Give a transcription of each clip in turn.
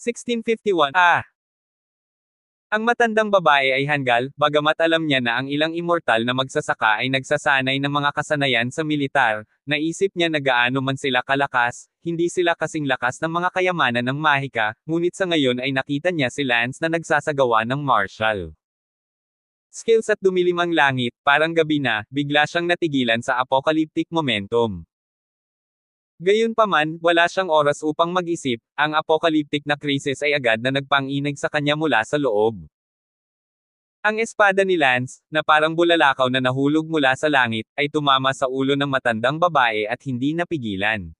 1651. Ang matandang babae ay hanggal, bagamat alam niya na ang ilang immortal na magsasaka ay nagsasanay ng mga kasanayan sa militar, naisip niya na gaano man sila kalakas, hindi sila kasing lakas ng mga kayamanan ng Mahika, ngunit sa ngayon ay nakita niya si Lance na nagsasagawa ng martial skills at dumilim ang langit, parang gabi na, bigla siyang natigilan sa apocalyptic momentum. Gayunpaman, wala siyang oras upang mag-isip, ang apocalyptic na krisis ay agad na nagpanginig sa kanya mula sa loob. Ang espada ni Lance, na parang bulalakaw na nahulog mula sa langit, ay tumama sa ulo ng matandang babae at hindi napigilan.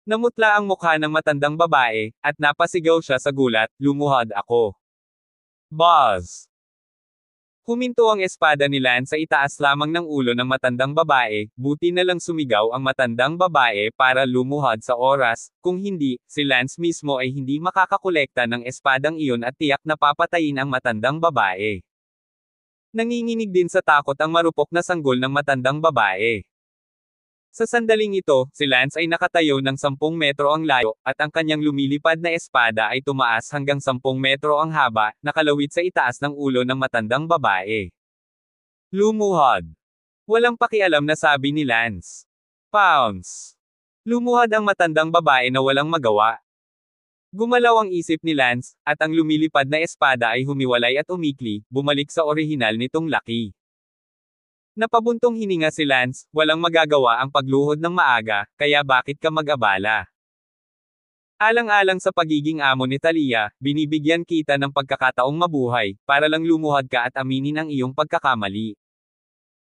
Namutla ang mukha ng matandang babae, at napasigaw siya sa gulat, lumuhod ako. Buzz! Huminto ang espada ni Lance sa itaas lamang ng ulo ng matandang babae, buti na lang sumigaw ang matandang babae para lumuhod sa oras, kung hindi, si Lance mismo ay hindi makakakolekta ng espadang iyon at tiyak na papatayin ang matandang babae. Nanginginig din sa takot ang marupok na sanggol ng matandang babae. Sa sandaling ito, si Lance ay nakatayo ng 10 metro ang layo, at ang kanyang lumilipad na espada ay tumaas hanggang 10 metro ang haba, nakalawit sa itaas ng ulo ng matandang babae. Lumuhod! Walang pakialam na sabi ni Lance. Pounce! Lumuhod ang matandang babae na walang magawa. Gumalaw ang isip ni Lance, at ang lumilipad na espada ay humiwalay at umikli, bumalik sa orihinal nitong laki. Napabuntong hininga si Lance, walang magagawa ang pagluhod ng maaga, kaya bakit ka mag-abala? Alang-alang sa pagiging amo ni Talia, binibigyan kita ng pagkakataong mabuhay, para lang lumuhod ka at aminin ang iyong pagkakamali.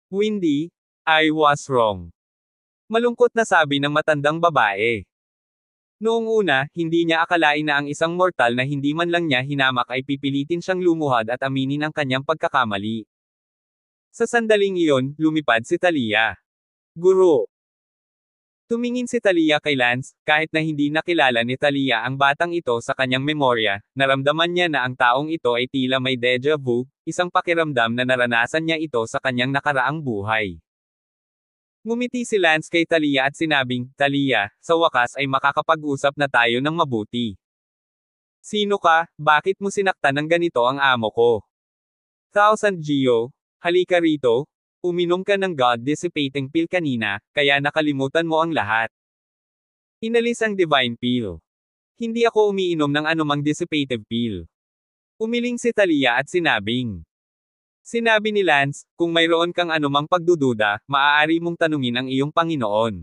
Windy, I was wrong. Malungkot na sabi ng matandang babae. Noong una, hindi niya akalain na ang isang mortal na hindi man lang niya hinamak ay pipilitin siyang lumuhod at aminin ang kanyang pagkakamali. Sa sandaling iyon, lumipad si Talia. Guro. Tumingin si Talia kay Lance, kahit na hindi nakilala ni Talia ang batang ito sa kanyang memorya, naramdaman niya na ang taong ito ay tila may déjà vu, isang pakiramdam na naranasan niya ito sa kanyang nakaraang buhay. Ngumiti si Lance kay Talia at sinabing, Talia, sa wakas ay makakapag-usap na tayo ng mabuti. Sino ka? Bakit mo sinaktan ng ganito ang amo ko? Thousand Geo. Halika rito, uminom ka ng God-dissipating pill kanina, kaya nakalimutan mo ang lahat. Inalis ang divine pill. Hindi ako umiinom ng anumang dissipative pill. Umiling si Talia at sinabing. Sinabi ni Lance, kung mayroon kang anumang pagdududa, maaari mong tanungin ang iyong Panginoon.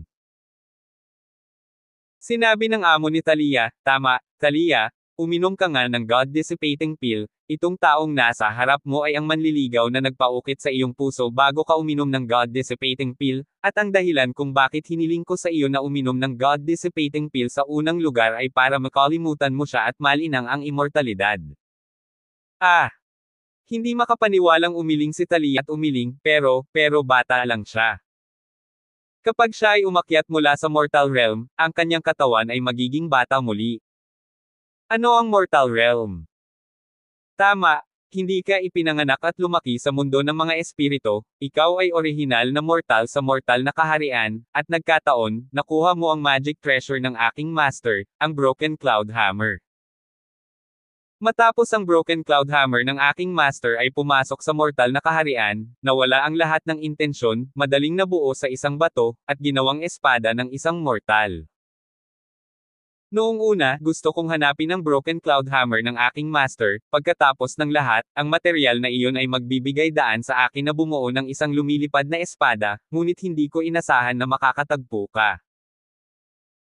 Sinabi ng amo ni Talia, tama, Talia, uminom ka nga ng God-dissipating pill, itong taong nasa harap mo ay ang manliligaw na nagpaukit sa iyong puso bago ka uminom ng God-dissipating pill, at ang dahilan kung bakit hiniling ko sa iyo na uminom ng God-dissipating pill sa unang lugar ay para makalimutan mo siya at malinang ang immortalidad. Hindi makapaniwalang umiling si Talia at umiling, pero bata lang siya. Kapag siya ay umakyat mula sa mortal realm, ang kanyang katawan ay magiging bata muli. Ano ang mortal realm? Tama, hindi ka ipinanganak at lumaki sa mundo ng mga espiritu, ikaw ay orihinal na mortal sa mortal na kaharian, at nagkataon, nakuha mo ang magic treasure ng aking master, ang Broken Cloud Hammer. Matapos ang Broken Cloud Hammer ng aking master ay pumasok sa mortal na kaharian, nawala ang lahat ng intensyon, madaling nabuo sa isang bato, at ginawang espada ng isang mortal. Noong una, gusto kong hanapin ang Broken Cloud Hammer ng aking master, pagkatapos ng lahat, ang material na iyon ay magbibigay daan sa akin na bumuo ng isang lumilipad na espada, ngunit hindi ko inasahan na makakatagpo ka.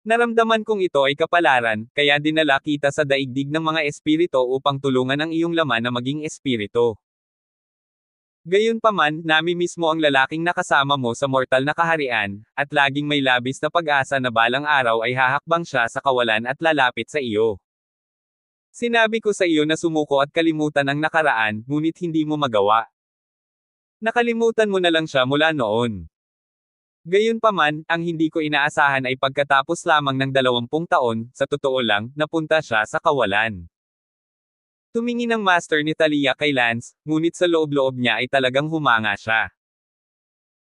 Naramdaman kong ito ay kapalaran, kaya dinala kita sa daigdig ng mga espiritu upang tulungan ang iyong laman na maging espiritu. Gayunpaman, nami mismo ang lalaking nakasama mo sa mortal na kaharian, at laging may labis na pag-asa na balang araw ay hahakbang siya sa kawalan at lalapit sa iyo. Sinabi ko sa iyo na sumuko at kalimutan ang nakaraan, ngunit hindi mo magawa. Nakalimutan mo na lang siya mula noon. Gayunpaman, ang hindi ko inaasahan ay pagkatapos lamang ng 20 taon, sa totoo lang, napunta siya sa kawalan. Tumingin ang master ni Talia kay Lance, ngunit sa loob-loob niya ay talagang humanga siya.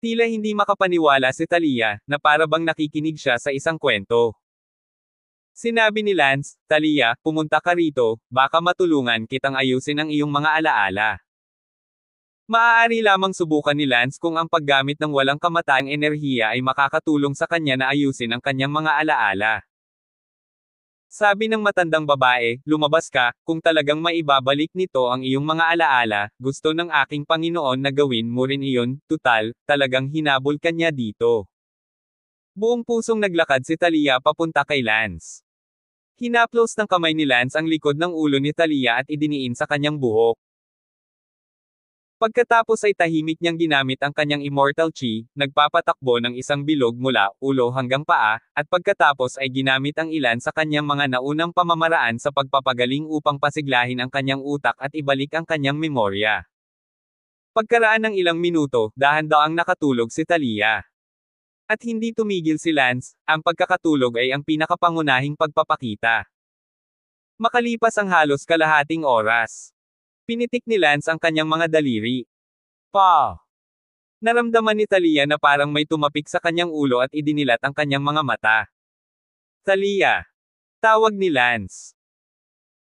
Tila hindi makapaniwala si Talia, na para bang nakikinig siya sa isang kwento. Sinabi ni Lance, Talia, pumunta ka rito, baka matulungan kitang ayusin ang iyong mga alaala. Maaari lamang subukan ni Lance kung ang paggamit ng walang kamatayang enerhiya ay makakatulong sa kanya na ayusin ang kanyang mga alaala. Sabi ng matandang babae, lumabas ka, kung talagang maibabalik nito ang iyong mga alaala, gusto ng aking Panginoon na gawin mo rin iyon, tutal, talagang hinabol ka niya dito. Buong pusong naglakad si Talia papunta kay Lance. Hinaplos ng kamay ni Lance ang likod ng ulo ni Talia at idiniin sa kanyang buhok. Pagkatapos ay tahimik niyang ginamit ang kanyang immortal chi, nagpapatakbo ng isang bilog mula ulo hanggang paa, at pagkatapos ay ginamit ang ilan sa kanyang mga naunang pamamaraan sa pagpapagaling upang pasiglahin ang kanyang utak at ibalik ang kanyang memorya. Pagkaraan ng ilang minuto, dahan-daang nakatulog si Talia. At hindi tumigil si Lance, ang pagkakatulog ay ang pinakapangunahing pagpapakita. Makalipas ang halos kalahating oras. Pinitik ni Lance ang kanyang mga daliri. Naramdaman ni Talia na parang may tumapik sa kanyang ulo at idinilat ang kanyang mga mata. Talia! Tawag ni Lance.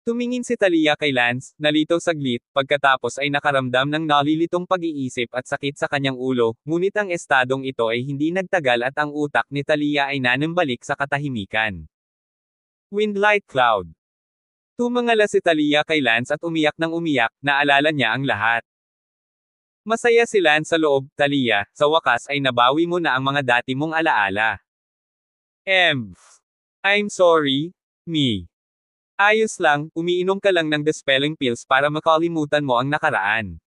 Tumingin si Talia kay Lance, nalito saglit, pagkatapos ay nakaramdam ng nalilitong pag-iisip at sakit sa kanyang ulo, ngunit ang estadong ito ay hindi nagtagal at ang utak ni Talia ay nanambalik sa katahimikan. Windlight Cloud. Tumangala si Talia kay Lance at umiyak ng umiyak, naalala niya ang lahat. Masaya si Lance sa loob, Talia, sa wakas ay nabawi mo na ang mga dati mong alaala. I'm sorry, me. Ayos lang, umiinom ka lang ng dispelling pills para makalimutan mo ang nakaraan.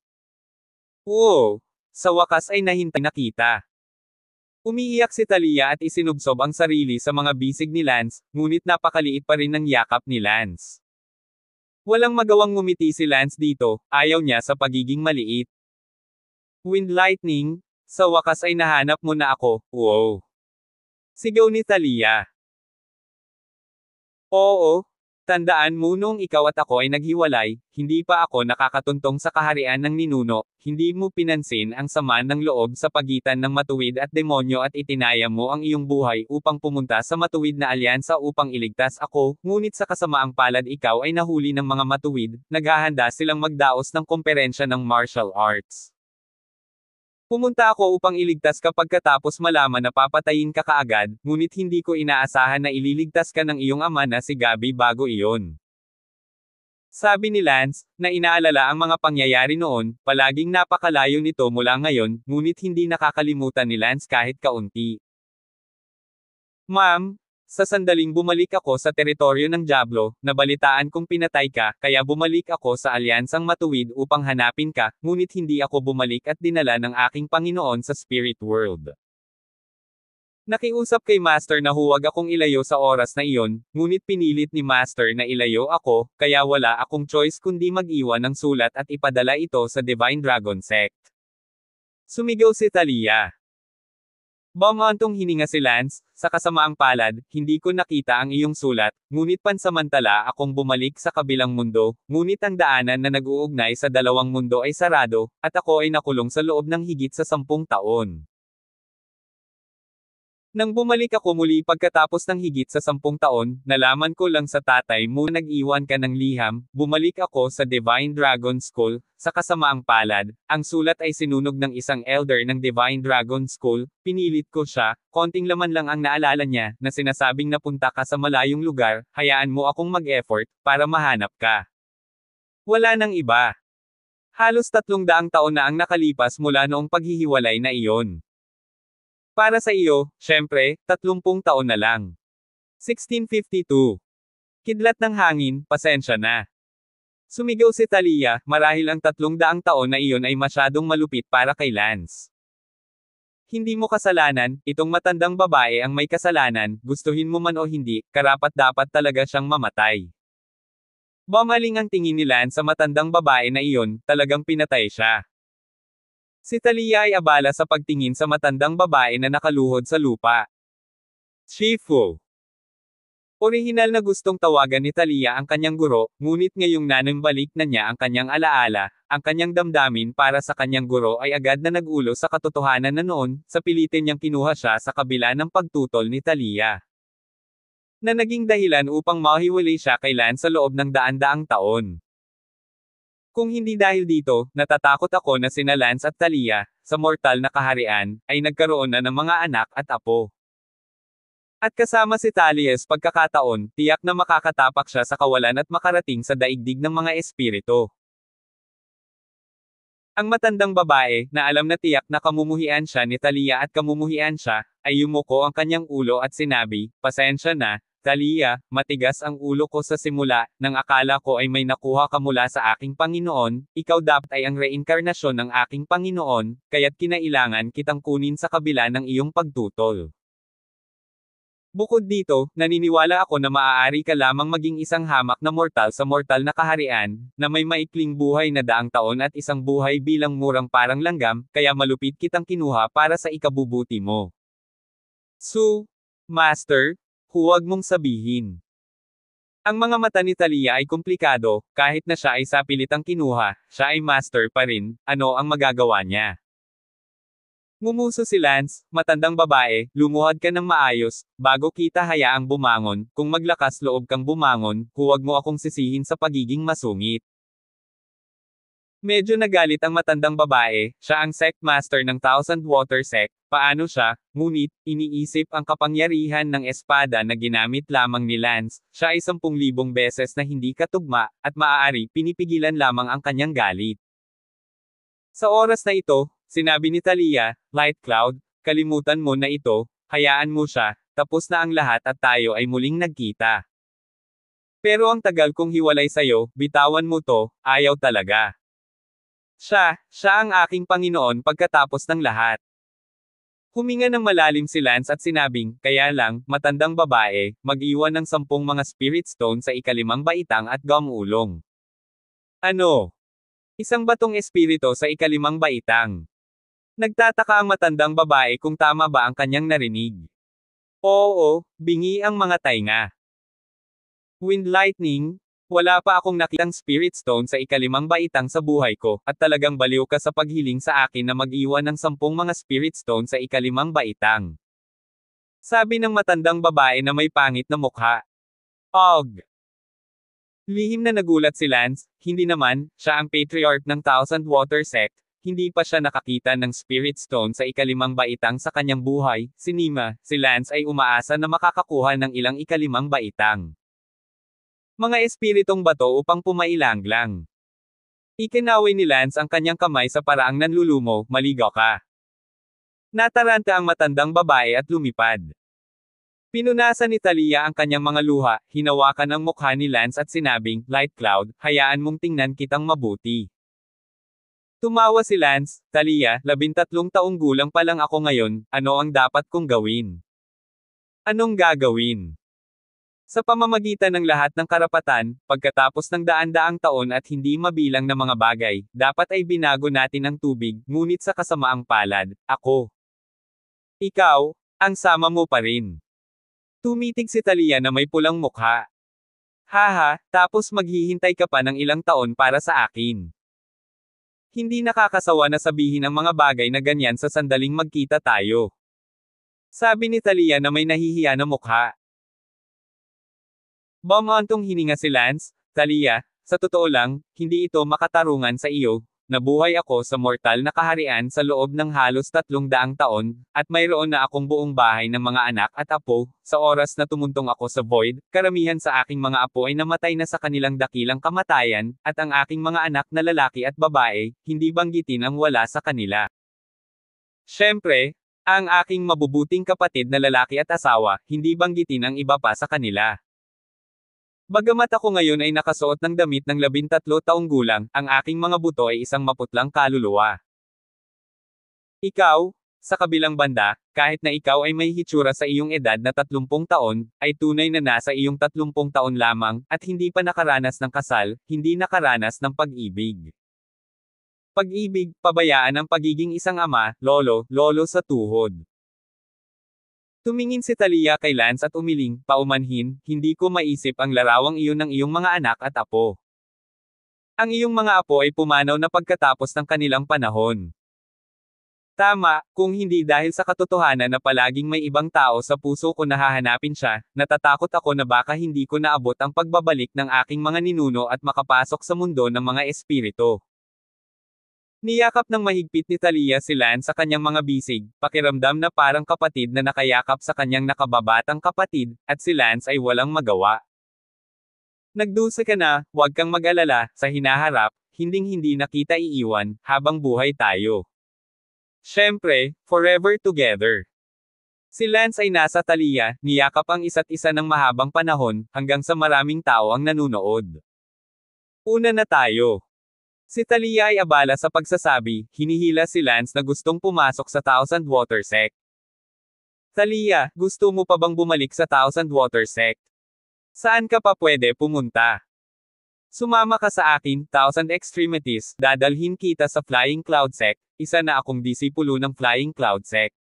Oo, sa wakas ay nahintay na kita. Umiiyak si Talia at isinubsob ang sarili sa mga bisig ni Lance, ngunit napakaliit pa rin ng yakap ni Lance. Walang magawang ngumiti si Lance dito, ayaw niya sa pagiging maliit. Wind lightning, sa wakas ay nahanap mo na ako, wow. Sigaw ni Talia. Oo. Tandaan mo noong ikaw at ako ay naghiwalay, hindi pa ako nakakatuntong sa kaharian ng ninuno, hindi mo pinansin ang sama ng loob sa pagitan ng matuwid at demonyo at itinaya mo ang iyong buhay upang pumunta sa matuwid na alyansa upang iligtas ako, ngunit sa kasamaang palad ikaw ay nahuli ng mga matuwid, naghahanda silang magdaos ng komperensya ng martial arts. Pumunta ako upang iligtas ka pagkatapos malaman na papatayin ka kaagad, ngunit hindi ko inaasahan na ililigtas ka ng iyong ama na si Gabi bago iyon. Sabi ni Lance, na inaalala ang mga pangyayari noon, palaging napakalayo nito mula ngayon, ngunit hindi nakakalimutan ni Lance kahit kaunti. Ma'am, sa sandaling bumalik ako sa teritoryo ng Diablo, nabalitaan kong pinatay ka, kaya bumalik ako sa alyansang matuwid upang hanapin ka, ngunit hindi ako bumalik at dinala ng aking Panginoon sa spirit world. Nakiusap kay Master na huwag akong ilayo sa oras na iyon, ngunit pinilit ni Master na ilayo ako, kaya wala akong choice kundi mag-iwan ng sulat at ipadala ito sa Divine Dragon Sect. Sumigaw si Talia. Bumantong hininga si Lance, sa kasamaang palad, hindi ko nakita ang iyong sulat, ngunit pansamantala akong bumalik sa kabilang mundo, ngunit ang daanan na nag-uugnay sa dalawang mundo ay sarado, at ako ay nakulong sa loob ng higit sa 10 taon. Nang bumalik ako muli pagkatapos ng higit sa 10 taon, nalaman ko lang sa tatay mo na nag-iwan ka ng liham, bumalik ako sa Divine Dragon School, sa kasamaang palad, ang sulat ay sinunog ng isang elder ng Divine Dragon School, pinilit ko siya, konting laman lang ang naalala niya, na sinasabing napunta ka sa malayong lugar, hayaan mo akong mag-effort, para mahanap ka. Wala nang iba. Halos 300 taon na ang nakalipas mula noong paghihiwalay na iyon. Para sa iyo, syempre, 30 taon na lang. 1652. Kidlat ng hangin, pasensya na. Sumigaw si Talia, marahil ang 300 taon na iyon ay masyadong malupit para kay Lance. Hindi mo kasalanan, itong matandang babae ang may kasalanan, gustuhin mo man o hindi, karapat-dapat talaga siyang mamatay. Bumaling ang tingin ni Lance sa matandang babae na iyon, talagang pinatay siya. Si Talia ay abala sa pagtingin sa matandang babae na nakaluhod sa lupa. Shifu. Orihinal na gustong tawagan ni Talia ang kanyang guro, ngunit ngayong nanambalik na niya ang kanyang alaala, ang kanyang damdamin para sa kanyang guro ay agad na nag-ulo sa katotohanan na noon, sa pilitin niyang kinuha siya sa kabila ng pagtutol ni Talia. na naging dahilan upang mahiwalay siya kay Lance sa loob ng daan-daang taon. Kung hindi dahil dito, natatakot ako na sina Lance at Talia, sa mortal na kaharian, ay nagkaroon na ng mga anak at apo. At kasama si Talies pagkakataon, tiyak na makakatapak siya sa kawalan at makarating sa daigdig ng mga espiritu. Ang matandang babae, na alam na tiyak na kamumuhian siya ni Talia at kamumuhian siya, ay yumuko ang kanyang ulo at sinabi, "Pasensya na, Talia, matigas ang ulo ko sa simula, nang akala ko ay may nakuha ka mula sa aking Panginoon, ikaw dapat ay ang reinkarnasyon ng aking Panginoon, kaya't kinailangan kitang kunin sa kabila ng iyong pagtutol. Bukod dito, naniniwala ako na maaari ka lamang maging isang hamak na mortal sa mortal na kaharian, na may maikling buhay na daang taon at isang buhay bilang murang parang langgam, kaya malupit kitang kinuha para sa ikabubuti mo." Master, huwag mong sabihin. Ang mga mata ni Talia ay komplikado, kahit na siya ay sapilitang kinuha, siya ay master pa rin, ano ang magagawa niya? Ngumuso si Lance, "Matandang babae, lumuhad ka ng maayos, bago kita hayaang bumangon, kung maglakas loob kang bumangon, huwag mo akong sisihin sa pagiging masungit." Medyo nagalit ang matandang babae, siya ang sect master ng Thousand Water Sect, paano siya, ngunit, iniisip ang kapangyarihan ng espada na ginamit lamang ni Lance, siya ay 10,000 beses na hindi katugma, at maaari pinipigilan lamang ang kanyang galit. Sa oras na ito, sinabi ni Talia, "Light Cloud, kalimutan mo na ito, hayaan mo siya, tapos na ang lahat at tayo ay muling nagkita. Pero ang tagal kong hiwalay sayo, bitawan mo to, ayaw talaga. Siya ang aking Panginoon pagkatapos ng lahat." Huminga ng malalim si Lance at sinabing, "Kaya lang, matandang babae, mag-iwan ng 10 mga spirit stone sa ikalimang baitang at gamulong." "Ano? Isang batong espiritu sa ikalimang baitang?" Nagtataka ang matandang babae kung tama ba ang kanyang narinig. "Oo, bingi ang mga tainga. Wind lightning, wala pa akong nakitang spirit stone sa ikalimang baitang sa buhay ko, at talagang baliw ka sa paghiling sa akin na mag-iwan ng 10 mga spirit stone sa ikalimang baitang." Sabi ng matandang babae na may pangit na mukha. "Og." Lihim na nagulat si Lance, hindi naman, siya ang patriarch ng Thousand Water Sect, hindi pa siya nakakita ng spirit stone sa ikalimang baitang sa kanyang buhay, si Lance ay umaasa na makakakuha ng ilang ikalimang baitang. Mga espiritong bato upang pumailanglang. Ikinaway ni Lance ang kanyang kamay sa paraang nanlulumo, "Maligaw ka." Nataranta ang matandang babae at lumipad. Pinunasan ni Talia ang kanyang mga luha, hinawakan ang mukha ni Lance at sinabing, "Light Cloud, hayaan mong tingnan kitang mabuti." Tumawa si Lance, "Talia, 13 taong gulang pa lang ako ngayon, ano ang dapat kong gawin?" "Anong gagawin?" "Sa pamamagitan ng lahat ng karapatan, pagkatapos ng daan-daang taon at hindi mabilang na mga bagay, dapat ay binago natin ang tubig, ngunit sa kasamaang palad, ikaw, ang sama mo pa rin." Tumitig si Talia na may pulang mukha. "Haha, tapos maghihintay ka pa ng ilang taon para sa akin. Hindi nakakasawa na sabihin ang mga bagay na ganyan sa sandaling magkita tayo." Sabi ni Talia na may nahihiya na mukha. Bumantong hininga si Lance, "Talia, sa totoo lang, hindi ito makatarungan sa iyo. Nabuhay ako sa mortal na kaharian sa loob ng halos 300 taon, at mayroon na akong buong bahay ng mga anak at apo. Sa oras na tumuntong ako sa void, karamihan sa aking mga apo ay namatay na sa kanilang dakilang kamatayan, at ang aking mga anak na lalaki at babae, hindi banggitin ang wala sa kanila. Siyempre, ang aking mabubuting kapatid na lalaki at asawa, hindi banggitin ang iba pa sa kanila. Bagamat ako ngayon ay nakasuot ng damit ng 13 taong gulang, ang aking mga buto ay isang maputlang kaluluwa. Ikaw, sa kabilang banda, kahit na ikaw ay may hitsura sa iyong edad na 30 taon, ay tunay na nasa iyong 30 taon lamang, at hindi pa nakaranas ng kasal, hindi nakaranas ng pag-ibig. Pag-ibig, pabayaan ang pagiging isang ama, lolo sa tuhod. Tumingin si Talia kay Lance at umiling, paumanhin, "Hindi ko maisip ang larawang iyon ng iyong mga anak at apo. Ang iyong mga apo ay pumanaw na pagkatapos ng kanilang panahon. Tama, kung hindi dahil sa katotohanan na palaging may ibang tao sa puso ko na hahanapin siya, natatakot ako na baka hindi ko naabot ang pagbabalik ng aking mga ninuno at makapasok sa mundo ng mga espiritu. Niyakap ng mahigpit ni Talia si Lance sa kanyang mga bisig, pakiramdam na parang kapatid na nakayakap sa kanyang nakababatang kapatid, at si Lance ay walang magawa. Nagdusa ka na, huwag kang mag-alala, sa hinaharap, hinding-hindi na kita iiwan, habang buhay tayo. Siyempre, forever together. Si Lance ay nasa Talia, niyakap ang isa't isa ng mahabang panahon, hanggang sa maraming tao ang nanunood. Una na tayo. Si Talia ay abala sa pagsasabi, hinihila si Lance na gustong pumasok sa Thousand Water Sect. Talia, gusto mo pa bang bumalik sa Thousand Water Sect? Saan ka pa pwede pumunta? Sumama ka sa akin, Thousand Extremities, dadalhin kita sa Flying Cloud Sect, isa na akong disipulo ng Flying Cloud Sect.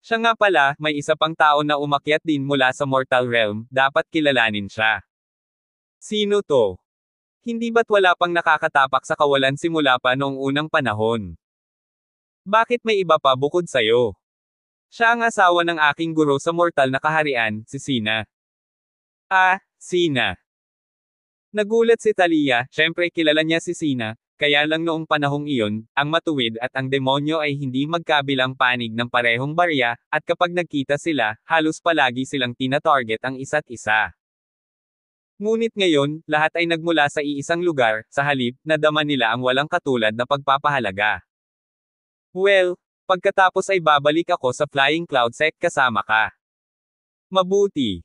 Siya nga pala, may isa pang tao na umakyat din mula sa Mortal Realm, dapat kilalanin siya. Sino to? Hindi ba't wala pang nakakatapak sa kawalan simula pa noong unang panahon? Bakit may iba pa bukod sa'yo? Siya ang asawa ng aking guro sa mortal na kaharian, si Sina. Ah, Sina. Nagulat si Talia, syempre kilala niya si Sina, kaya lang noong panahong iyon, ang matuwid at ang demonyo ay hindi magkabilang panig ng parehong barya, at kapag nagkita sila, halos palagi silang tina-target ang isa't isa. Ngunit ngayon, lahat ay nagmula sa iisang lugar, sa halip, nadama nila ang walang katulad na pagpapahalaga. Well, pagkatapos ay babalik ako sa Flying Cloud Sect kasama ka. Mabuti.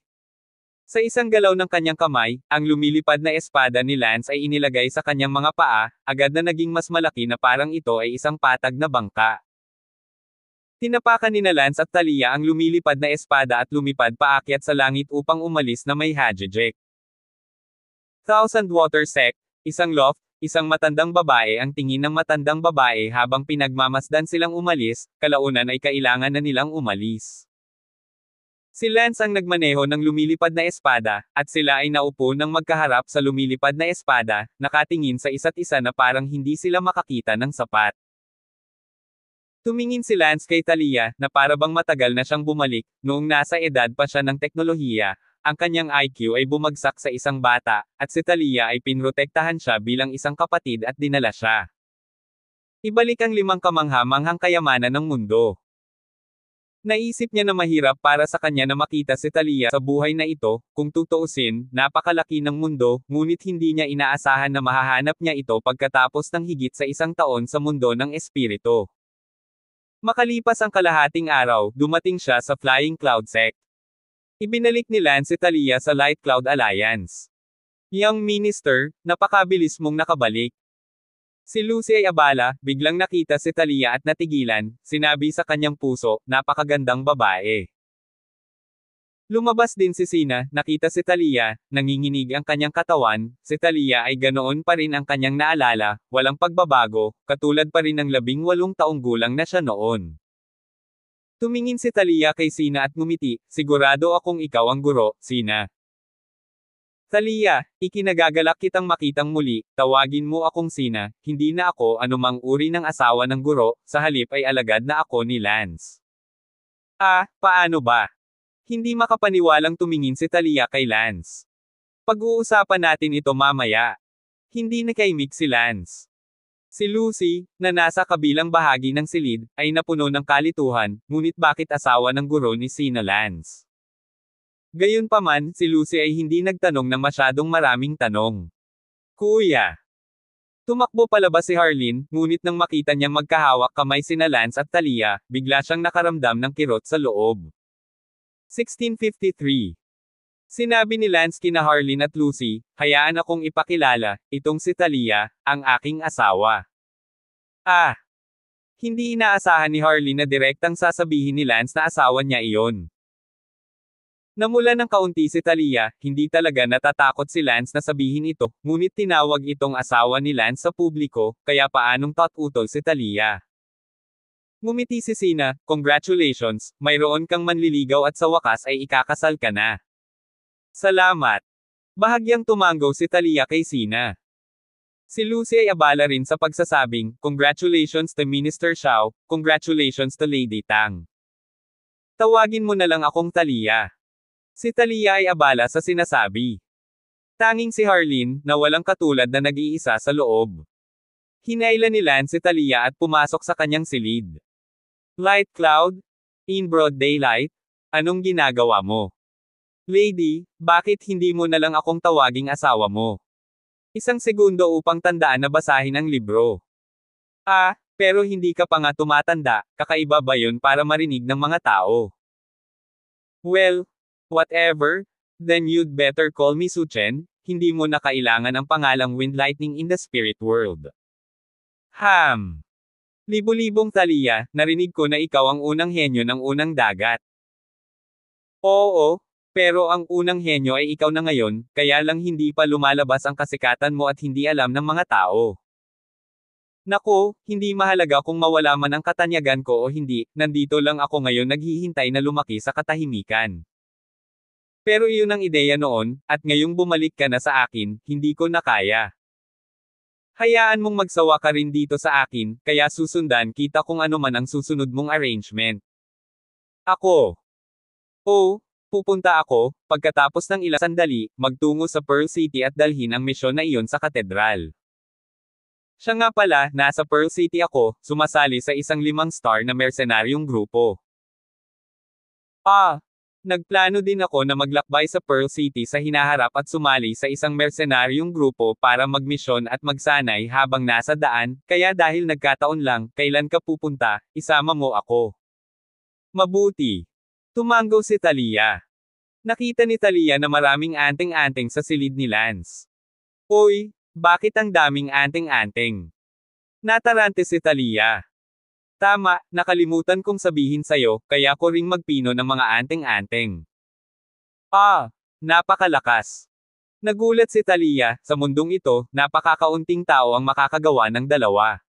Sa isang galaw ng kanyang kamay, ang lumilipad na espada ni Lance ay inilagay sa kanyang mga paa, agad na naging mas malaki na parang ito ay isang patag na bangka. Tinapakan ni Lance at Talia ang lumilipad na espada at lumipad paakyat sa langit upang umalis na may hajijek. Thousand Water Sect, isang loft, isang matandang babae ang tingin ng matandang babae habang pinagmamasdan silang umalis, kalaunan ay kailangan na nilang umalis. Si Lance ang nagmaneho ng lumilipad na espada, at sila ay naupo ng magkaharap sa lumilipad na espada, nakatingin sa isa't isa na parang hindi sila makakita ng sapat. Tumingin si Lance kay Talia, na para bang matagal na siyang bumalik, noong nasa edad pa siya ng teknolohiya, ang kanyang IQ ay bumagsak sa isang bata, at si Talia ay pinrotektahan siya bilang isang kapatid at dinala siya. Ibalik ang 5 kamangha-manghang kayamanan ng mundo. Naisip niya na mahirap para sa kanya na makita si Talia sa buhay na ito, kung tutuusin, napakalaki ng mundo, ngunit hindi niya inaasahan na mahahanap niya ito pagkatapos ng higit sa 1 taon sa mundo ng espiritu. Makalipas ang kalahating araw, dumating siya sa Flying Cloud Sect. Ibinalik ni Lance si Talia sa Light Cloud Alliance. Young Minister, napakabilis mong nakabalik. Si Lucy ay abala, biglang nakita si Talia at natigilan, sinabi sa kanyang puso, napakagandang babae. Lumabas din si Sina, nakita si Talia, nanginginig ang kanyang katawan, si Talia ay ganoon pa rin ang kanyang naalala, walang pagbabago, katulad pa rin ng 18 taong gulang na siya noon. Tumingin si Talia kay Sina at ngumiti, sigurado akong ikaw ang guro, Sina. Talia, ikinagagalak kitang makitang muli, tawagin mo akong Sina, hindi na ako anumang uri ng asawa ng guro, sa halip ay alagad na ako ni Lance. Ah, paano ba? Hindi makapaniwalang tumingin si Talia kay Lance. Pag-uusapan natin ito mamaya. Hindi nakaimik si Lance. Si Lucy, na nasa kabilang bahagi ng silid, ay napuno ng kalituhan, ngunit bakit asawa ng guro ni Sina Lance? Gayunpaman, si Lucy ay hindi nagtanong ng masyadong maraming tanong. Kuya. Tumakbo palabas si Harleen, ngunit nang makita niyang magkahawak kamay sina Lance at Talia, bigla siyang nakaramdam ng kirot sa loob. 1653. Sinabi ni Lance kina Harleen at Lucy, hayaan akong ipakilala, itong si Talia, ang aking asawa. Ah! Hindi inaasahan ni Harleen na direktang sasabihin ni Lance na asawa niya iyon. Namula ng kaunti si Talia, hindi talaga natatakot si Lance na sabihin ito, ngunit tinawag itong asawa ni Lance sa publiko, kaya paanong tatutol si Talia. Ngumiti si Sina, congratulations, mayroon kang manliligaw at sa wakas ay ikakasal ka na. Salamat. Bahagyang tumanggaw si Talia kay Sina. Si Lucy ay abala rin sa pagsasabing, "Congratulations to Minister Xiao, congratulations to Lady Tang. Tawagin mo na lang akong Talia." Si Talia ay abala sa sinasabi. Tanging si Harleen, na walang katulad na nag-iisa sa loob. Hinailan ni Lance si Talia at pumasok sa kanyang silid. "Light Cloud? In broad daylight? Anong ginagawa mo? Lady, bakit hindi mo na lang akong tawaging asawa mo? Isang segundo upang tandaan na basahin ang libro. Pero hindi ka pa nga tumatanda, kakaiba ba yun para marinig ng mga tao?" "Well, whatever, then you'd better call me Suchen, hindi mo na kailangan ang pangalang Wind Lightning in the spirit world." Libo-libong Talia, narinig ko na ikaw ang unang henyo ng unang dagat. Oo, pero ang unang henyo ay ikaw na ngayon, kaya lang hindi pa lumalabas ang kasikatan mo at hindi alam ng mga tao. Naku, hindi mahalaga kung mawala man ang katanyagan ko o hindi, nandito lang ako ngayon naghihintay na lumaki sa katahimikan. Pero iyon ang ideya noon, at ngayong bumalik ka na sa akin, hindi ko na kaya. Hayaan mong magsawa ka rin dito sa akin, kaya susundan kita kung ano man ang susunod mong arrangement. Ako. Pupunta ako, pagkatapos ng ilang sandali, magtungo sa Pearl City at dalhin ang misyon na iyon sa katedral. Siya nga pala, nasa Pearl City ako, sumasali sa isang 5-star na mercenaryong grupo. Nagplano din ako na maglakbay sa Pearl City sa hinaharap at sumali sa isang mercenaryong grupo para magmisyon at magsanay habang nasa daan, kaya dahil nagkataon lang, kailan ka pupunta, isama mo ako. Mabuti. Tumanggo si Talia. Nakita ni Talia na maraming anting-anting sa silid ni Lance. Oy, bakit ang daming anting-anting? Natarante si Talia. Tama, nakalimutan kong sabihin sa'yo, kaya ko ring magpino ng mga anting-anting. Napakalakas. Nagulat si Talia, sa mundong ito, napakakaunting tao ang makakagawa ng dalawa.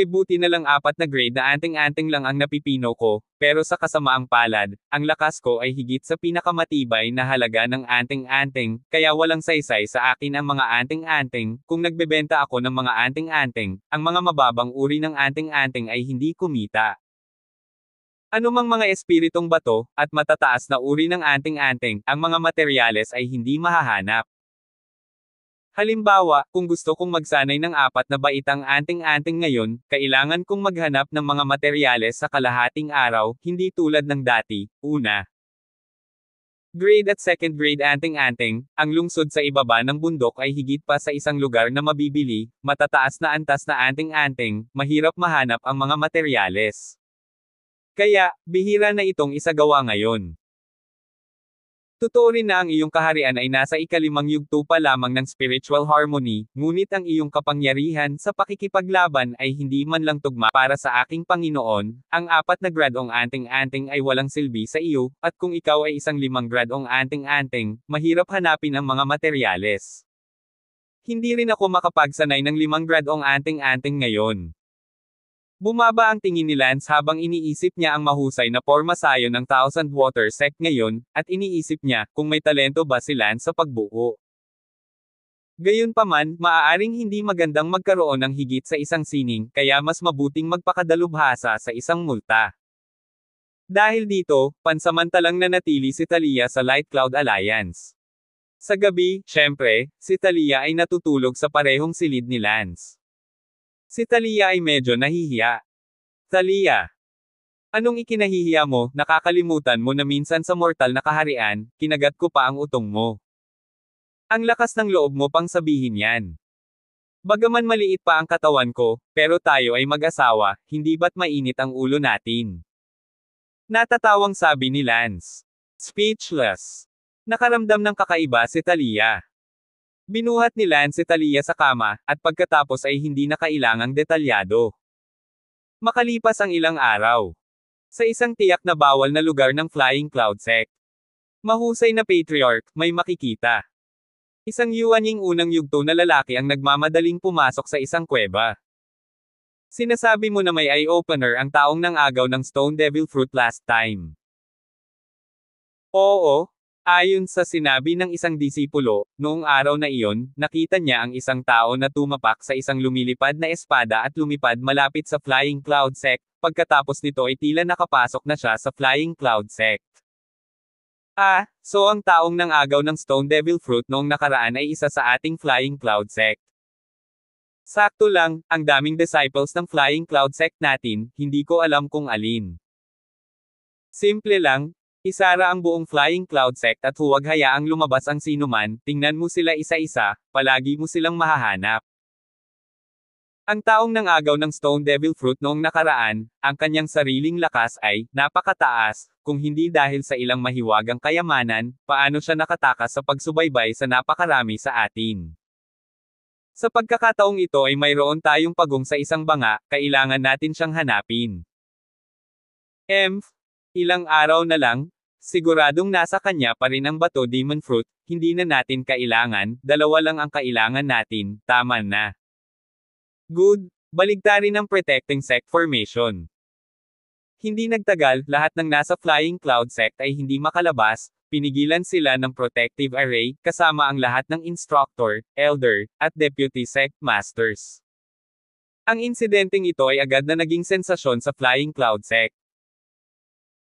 Buti na lang 4 na grade na anting-anting lang ang napipino ko, pero sa kasamaang palad, ang lakas ko ay higit sa pinakamatibay na halaga ng anting-anting, kaya walang saysay sa akin ang mga anting-anting, kung nagbebenta ako ng mga anting-anting, ang mga mababang uri ng anting-anting ay hindi kumita. Anumang mga espiritong bato, at matataas na uri ng anting-anting, ang mga materyales ay hindi mahahanap. Halimbawa, kung gusto kong magsanay ng 4 na baitang anting-anting ngayon, kailangan kong maghanap ng mga materyales sa kalahating araw, hindi tulad ng dati. Una, grade at second grade anting-anting, ang lungsod sa ibaba ng bundok ay higit pa sa isang lugar na mabibili, matataas na antas na anting-anting, mahirap mahanap ang mga materyales. Kaya, bihira na itong isagawa ngayon. Totoo rin na ang iyong kaharian ay nasa ika-5 yugto pa lamang ng spiritual harmony, ngunit ang iyong kapangyarihan sa pakikipaglaban ay hindi man lang tugma para sa aking Panginoon, ang 4 na gradong anting-anting ay walang silbi sa iyo, at kung ikaw ay isang 5 gradong anting-anting, mahirap hanapin ang mga materyales. Hindi rin ako makapagsanay ng 5 gradong anting-anting ngayon. Bumaba ang tingin ni Lance habang iniisip niya ang mahusay na porma sayo ng Thousand Water Sect ngayon, at iniisip niya, kung may talento ba si Lance sa pagbuo. Gayunpaman, maaaring hindi magandang magkaroon ng higit sa isang sining, kaya mas mabuting magpakadalubhasa sa isang multa. Dahil dito, pansamantalang nanatili si Talia sa Light Cloud Alliance. Sa gabi, syempre, si Talia ay natutulog sa parehong silid ni Lance. Si Talia ay medyo nahihiya. Talia, anong ikinahihiya mo, nakakalimutan mo na minsan sa mortal na kaharian, kinagat ko pa ang utong mo. Ang lakas ng loob mo pang sabihin yan. Bagaman maliit pa ang katawan ko, pero tayo ay mag-asawa, hindi ba't mainit ang ulo natin? Natatawang sabi ni Lance. Speechless. Nakaramdam ng kakaiba si Talia. Binuhat ni Lance si Talia sa kama, at pagkatapos ay hindi na kailangang detalyado. Makalipas ang ilang araw. Sa isang tiyak na bawal na lugar ng Flying Cloud Sect. Mahusay na patriarch, may makikita. Isang yuanying unang yugto na lalaki ang nagmamadaling pumasok sa isang kuweba. Sinasabi mo na may eye-opener ang taong nangagaw ng Stone Devil Fruit last time. Oo. Ayon sa sinabi ng isang disipulo, noong araw na iyon, nakita niya ang isang tao na tumapak sa isang lumilipad na espada at lumipad malapit sa Flying Cloud Sect, pagkatapos nito ay tila nakapasok na siya sa Flying Cloud Sect. So ang taong nangagaw ng Stone Devil Fruit noong nakaraan ay isa sa ating Flying Cloud Sect. Sakto lang, ang daming disciples ng Flying Cloud Sect natin, hindi ko alam kung alin. Simple lang, isara ang buong Flying Cloud Sect at huwag hayaang lumabas ang sinuman, tingnan mo sila isa-isa, palagi mo silang mahahanap. Ang taong nangagaw ng Stone Devil Fruit noong nakaraan, ang kanyang sariling lakas ay napakataas, kung hindi dahil sa ilang mahiwagang kayamanan, paano siya nakatakas sa pagsubaybay sa napakarami sa atin. Sa pagkakataong ito ay mayroon tayong pagong sa isang banga, kailangan natin siyang hanapin. Ilang araw na lang, siguradong nasa kanya pa rin ang bato demon fruit, hindi na natin kailangan, 2 lang ang kailangan natin, tama na. Good, baligtarin ang protecting sect formation. Hindi nagtagal, lahat ng nasa Flying Cloud Sect ay hindi makalabas, pinigilan sila ng protective array, kasama ang lahat ng instructor, elder, at deputy sect masters. Ang insidenteng ito ay agad na naging sensasyon sa Flying Cloud Sect.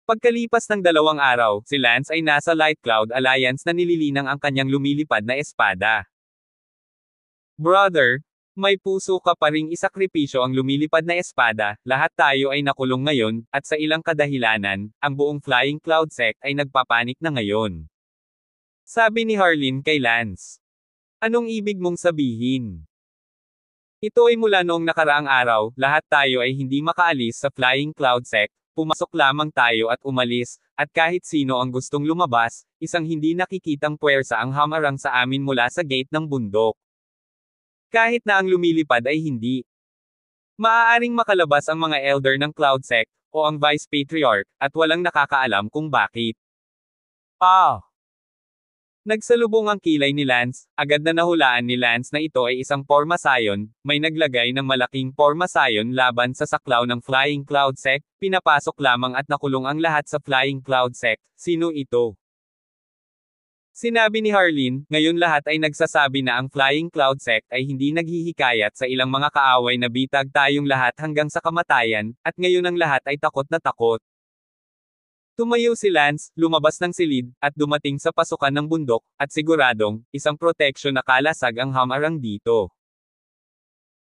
Pagkalipas ng 2 araw, si Lance ay nasa Light Cloud Alliance na nililinang ang kanyang lumilipad na espada. Brother, may puso ka pa ring isakripisyo ang lumilipad na espada, lahat tayo ay nakulong ngayon, at sa ilang kadahilanan, ang buong Flying Cloud Sect ay nagpapanik na ngayon. Sabi ni Harleen kay Lance. Anong ibig mong sabihin? Ito ay mula noong nakaraang araw, lahat tayo ay hindi makaalis sa Flying Cloud Sect. Pumasok lamang tayo at umalis, at kahit sino ang gustong lumabas, isang hindi nakikitang puwersa ang hamarang sa amin mula sa gate ng bundok. Kahit na ang lumilipad ay hindi. Maaaring makalabas ang mga elder ng Cloud Sect, o ang Vice Patriarch, at walang nakakaalam kung bakit. Nagsalubong ang kilay ni Lance, agad na nahulaan ni Lance na ito ay isang Pormasayon, may naglagay ng malaking Pormasayon laban sa saklaw ng Flying Cloud Sect, pinapasok lamang at nakulong ang lahat sa Flying Cloud Sect, sino ito? Sinabi ni Harleen, ngayon lahat ay nagsasabi na ang Flying Cloud Sect ay hindi naghihikayat sa ilang mga kaaway na bitag tayong lahat hanggang sa kamatayan, at ngayon ang lahat ay takot na takot. Tumayo si Lance, lumabas ng silid, at dumating sa pasukan ng bundok, at siguradong, isang proteksyon na kalasag ang hamarang dito.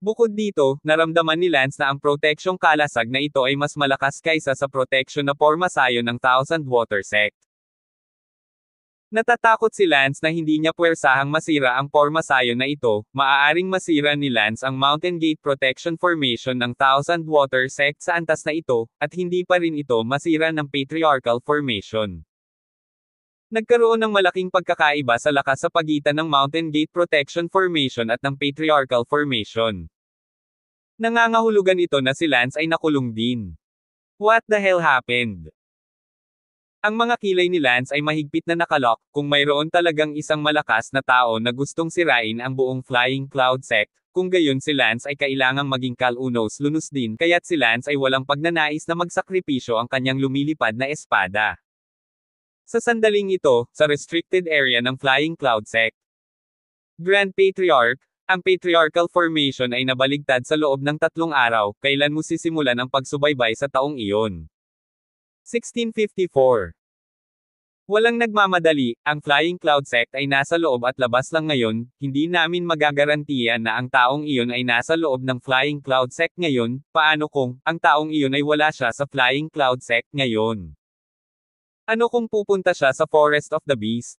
Bukod dito, naramdaman ni Lance na ang proteksyong kalasag na ito ay mas malakas kaysa sa proteksyon na Pormasayon ng Thousand Water Sect. Natatakot si Lance na hindi niya puwersahang masira ang Pormasayon na ito, maaaring masira ni Lance ang Mountain Gate Protection Formation ng Thousand Water Sect sa antas na ito, at hindi pa rin ito masira ng Patriarchal Formation. Nagkaroon ng malaking pagkakaiba sa lakas sa pagitan ng Mountain Gate Protection Formation at ng Patriarchal Formation. Nangangahulugan ito na si Lance ay nakulong din. What the hell happened? Ang mga kilay ni Lance ay mahigpit na nakalock, kung mayroon talagang isang malakas na tao na gustong sirain ang buong Flying Cloud Sect, kung gayon si Lance ay kailangang maging kalunos-lunos din, kaya't si Lance ay walang pagnanais na magsakripisyo ang kanyang lumilipad na espada. Sa sandaling ito, sa restricted area ng Flying Cloud Sect, Grand Patriarch, ang Patriarchal Formation ay nabaligtad sa loob ng 3 araw, kailan mo sisimulan ang pagsubaybay sa taong iyon? 1654. Walang nagmamadali, ang Flying Cloud Sect ay nasa loob at labas lang ngayon, hindi namin magagarantiya na ang taong iyon ay nasa loob ng Flying Cloud Sect ngayon, paano kung, ang taong iyon ay wala siya sa Flying Cloud Sect ngayon? Ano kung pupunta siya sa Forest of the Beast?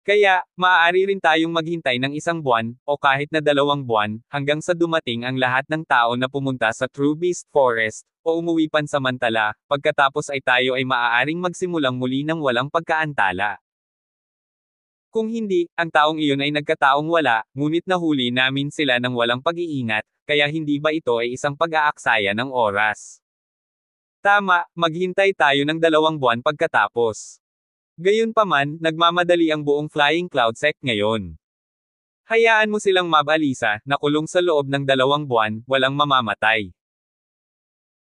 Kaya, maaari rin tayong maghintay ng 1 buwan, o kahit na 2 buwan, hanggang sa dumating ang lahat ng tao na pumunta sa True Beast Forest, o umuwi pansamantala, pagkatapos ay tayo ay maaaring magsimulang muli ng walang pagkaantala. Kung hindi, ang taong iyon ay nagkataong wala, ngunit nahuli namin sila ng walang pag-iingat, kaya hindi ba ito ay isang pag-aaksaya ng oras? Tama, maghintay tayo ng 2 buwan pagkatapos. Gayunpaman, nagmamadali ang buong Flying Cloud Sect ngayon. Hayaan mo silang mabalisa, nakulong sa loob ng 2 buwan, walang mamamatay.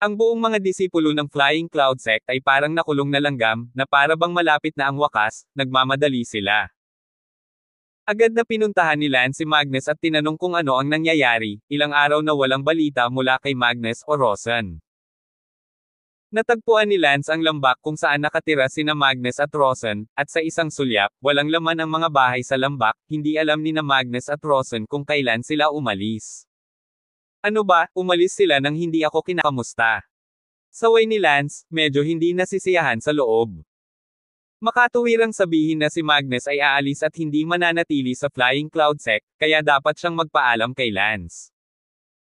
Ang buong mga disipulo ng Flying Cloud Sect ay parang nakulong na langgam, na para bang malapit na ang wakas, nagmamadali sila. Agad na pinuntahan ni Lance si Magnus at tinanong kung ano ang nangyayari, ilang araw na walang balita mula kay Magnus o Rosen. Natagpuan ni Lance ang lambak kung saan nakatira sina Magnus at Rosen, at sa isang sulyap, walang laman ang mga bahay sa lambak, hindi alam ni na Magnus at Rosen kung kailan sila umalis. Ano ba, umalis sila nang hindi ako kinakamusta. Sa way ni Lance, medyo hindi nasisiyahan sa loob. Makatuwirang sabihin na si Magnus ay aalis at hindi mananatili sa Flying Cloud Sect, kaya dapat siyang magpaalam kay Lance.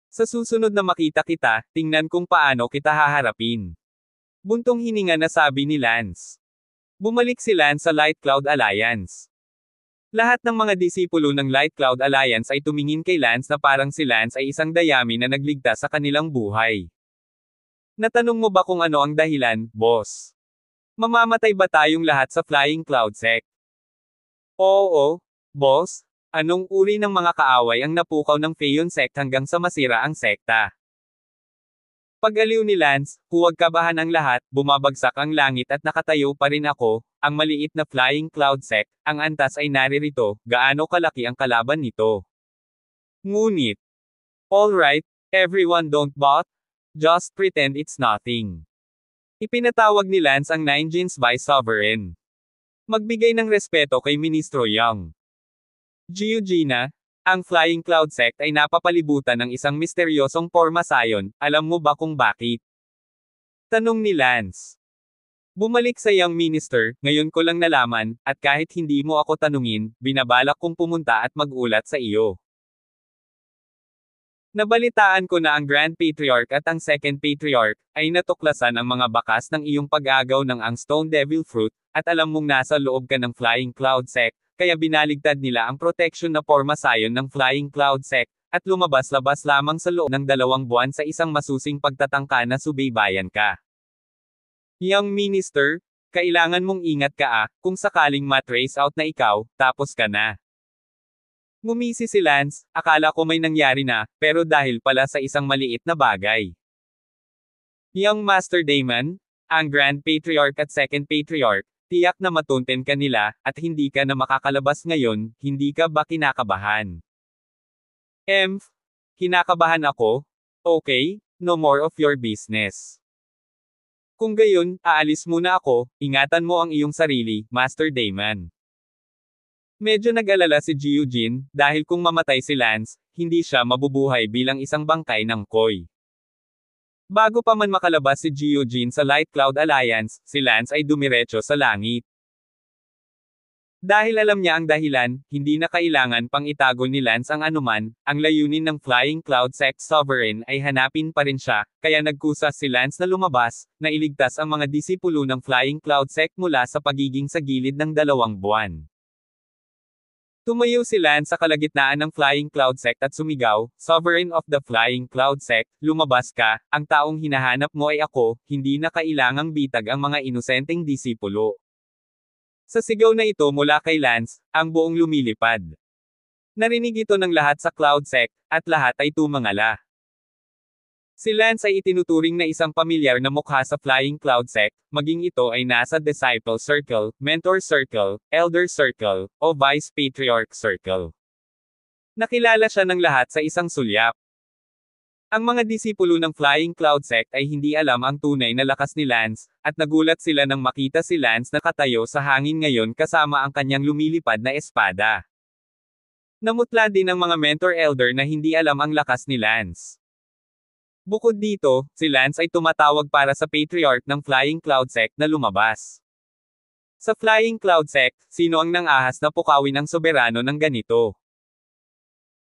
Sa susunod na makita kita, tingnan kung paano kita haharapin. Buntong hininga na sabi ni Lance. Bumalik si Lance sa Light Cloud Alliance. Lahat ng mga disipulo ng Light Cloud Alliance ay tumingin kay Lance na parang si Lance ay isang dayami na nagligtas sa kanilang buhay. Natanong mo ba kung ano ang dahilan, boss? Mamamatay ba tayong lahat sa Flying Cloud Sect? Oo, boss. Anong uri ng mga kaaway ang napukaw ng Phaeon Sect hanggang sa masira ang sekta? Pag-aliw ni Lance, huwag kabahan ang lahat, bumabagsak ang langit at nakatayo pa rin ako, ang maliit na Flying Cloud Sect, ang antas ay naririto, gaano kalaki ang kalaban nito. Ngunit, alright, everyone don't bot, just pretend it's nothing. Ipinatawag ni Lance ang Nine Jin's Vice Sovereign. Magbigay ng respeto kay Ministro Young. Giugina, ang Flying Cloud Sect ay napapalibutan ng isang misteryosong pormasayon, alam mo ba kung bakit? Tanong ni Lance. Bumalik sa Young Minister, ngayon ko lang nalaman, at kahit hindi mo ako tanungin, binabalak kong pumunta at magulat sa iyo. Nabalitaan ko na ang Grand Patriarch at ang Second Patriarch, ay natuklasan ang mga bakas ng iyong pag-agaw ng ang Stone Devil Fruit, at alam mong nasa loob ka ng Flying Cloud Sect, kaya binaligtad nila ang protection na pormasayon ng Flying Cloud Sect, at lumabas-labas lamang sa loob ng 2 buwan sa isang masusing pagtatangka na subaybayan ka. Young Minister, kailangan mong ingat ka kung sakaling matrace out na ikaw, tapos ka na. Ngumisi si Lance, akala ko may nangyari na, pero dahil pala sa isang maliit na bagay. Young Master Damon, ang Grand Patriarch at Second Patriarch, tiyak na matunten ka nila, at hindi ka na makakalabas ngayon, hindi ka ba kinakabahan? Kinakabahan ako? Okay, no more of your business. Kung gayon, aalis muna ako, ingatan mo ang iyong sarili, Master Damon. Medyo nag-alala si Giugin, dahil kung mamatay si Lance, hindi siya mabubuhay bilang isang bangkay ng Koi. Bago pa man makalabas si Giugin sa Light Cloud Alliance, si Lance ay dumiretso sa langit. Dahil alam niya ang dahilan, hindi na kailangan pang itago ni Lance ang anuman, ang layunin ng Flying Cloud Sect Sovereign ay hanapin pa rin siya, kaya nagkusa si Lance na lumabas, na iligtas ang mga disipulo ng Flying Cloud Sect mula sa pagiging sa gilid ng 2 buwan. Tumayo si Lance sa kalagitnaan ng Flying Cloud Sect at sumigaw, Sovereign of the Flying Cloud Sect, lumabas ka, ang taong hinahanap mo ay ako, hindi na kailangang bitag ang mga inosenteng disipulo. Sa sigaw na ito mula kay Lance, ang buong lumilipad. Narinig ito ng lahat sa Cloud Sect, at lahat ay tumangala. Si Lance ay itinuturing na isang pamilyar na mukha sa Flying Cloud Sect, maging ito ay nasa Disciple Circle, Mentor Circle, Elder Circle, o Vice Patriarch Circle. Nakilala siya ng lahat sa isang sulyap. Ang mga disipulo ng Flying Cloud Sect ay hindi alam ang tunay na lakas ni Lance, at nagulat sila nang makita si Lance na katayo sa hangin ngayon kasama ang kanyang lumilipad na espada. Namutla din ang mga Mentor Elder na hindi alam ang lakas ni Lance. Bukod dito, si Lance ay tumatawag para sa Patriarch ng Flying Cloud Sect na lumabas. Sa Flying Cloud Sect, sino ang nang-ahas na pukawin ang soberano ng ganito?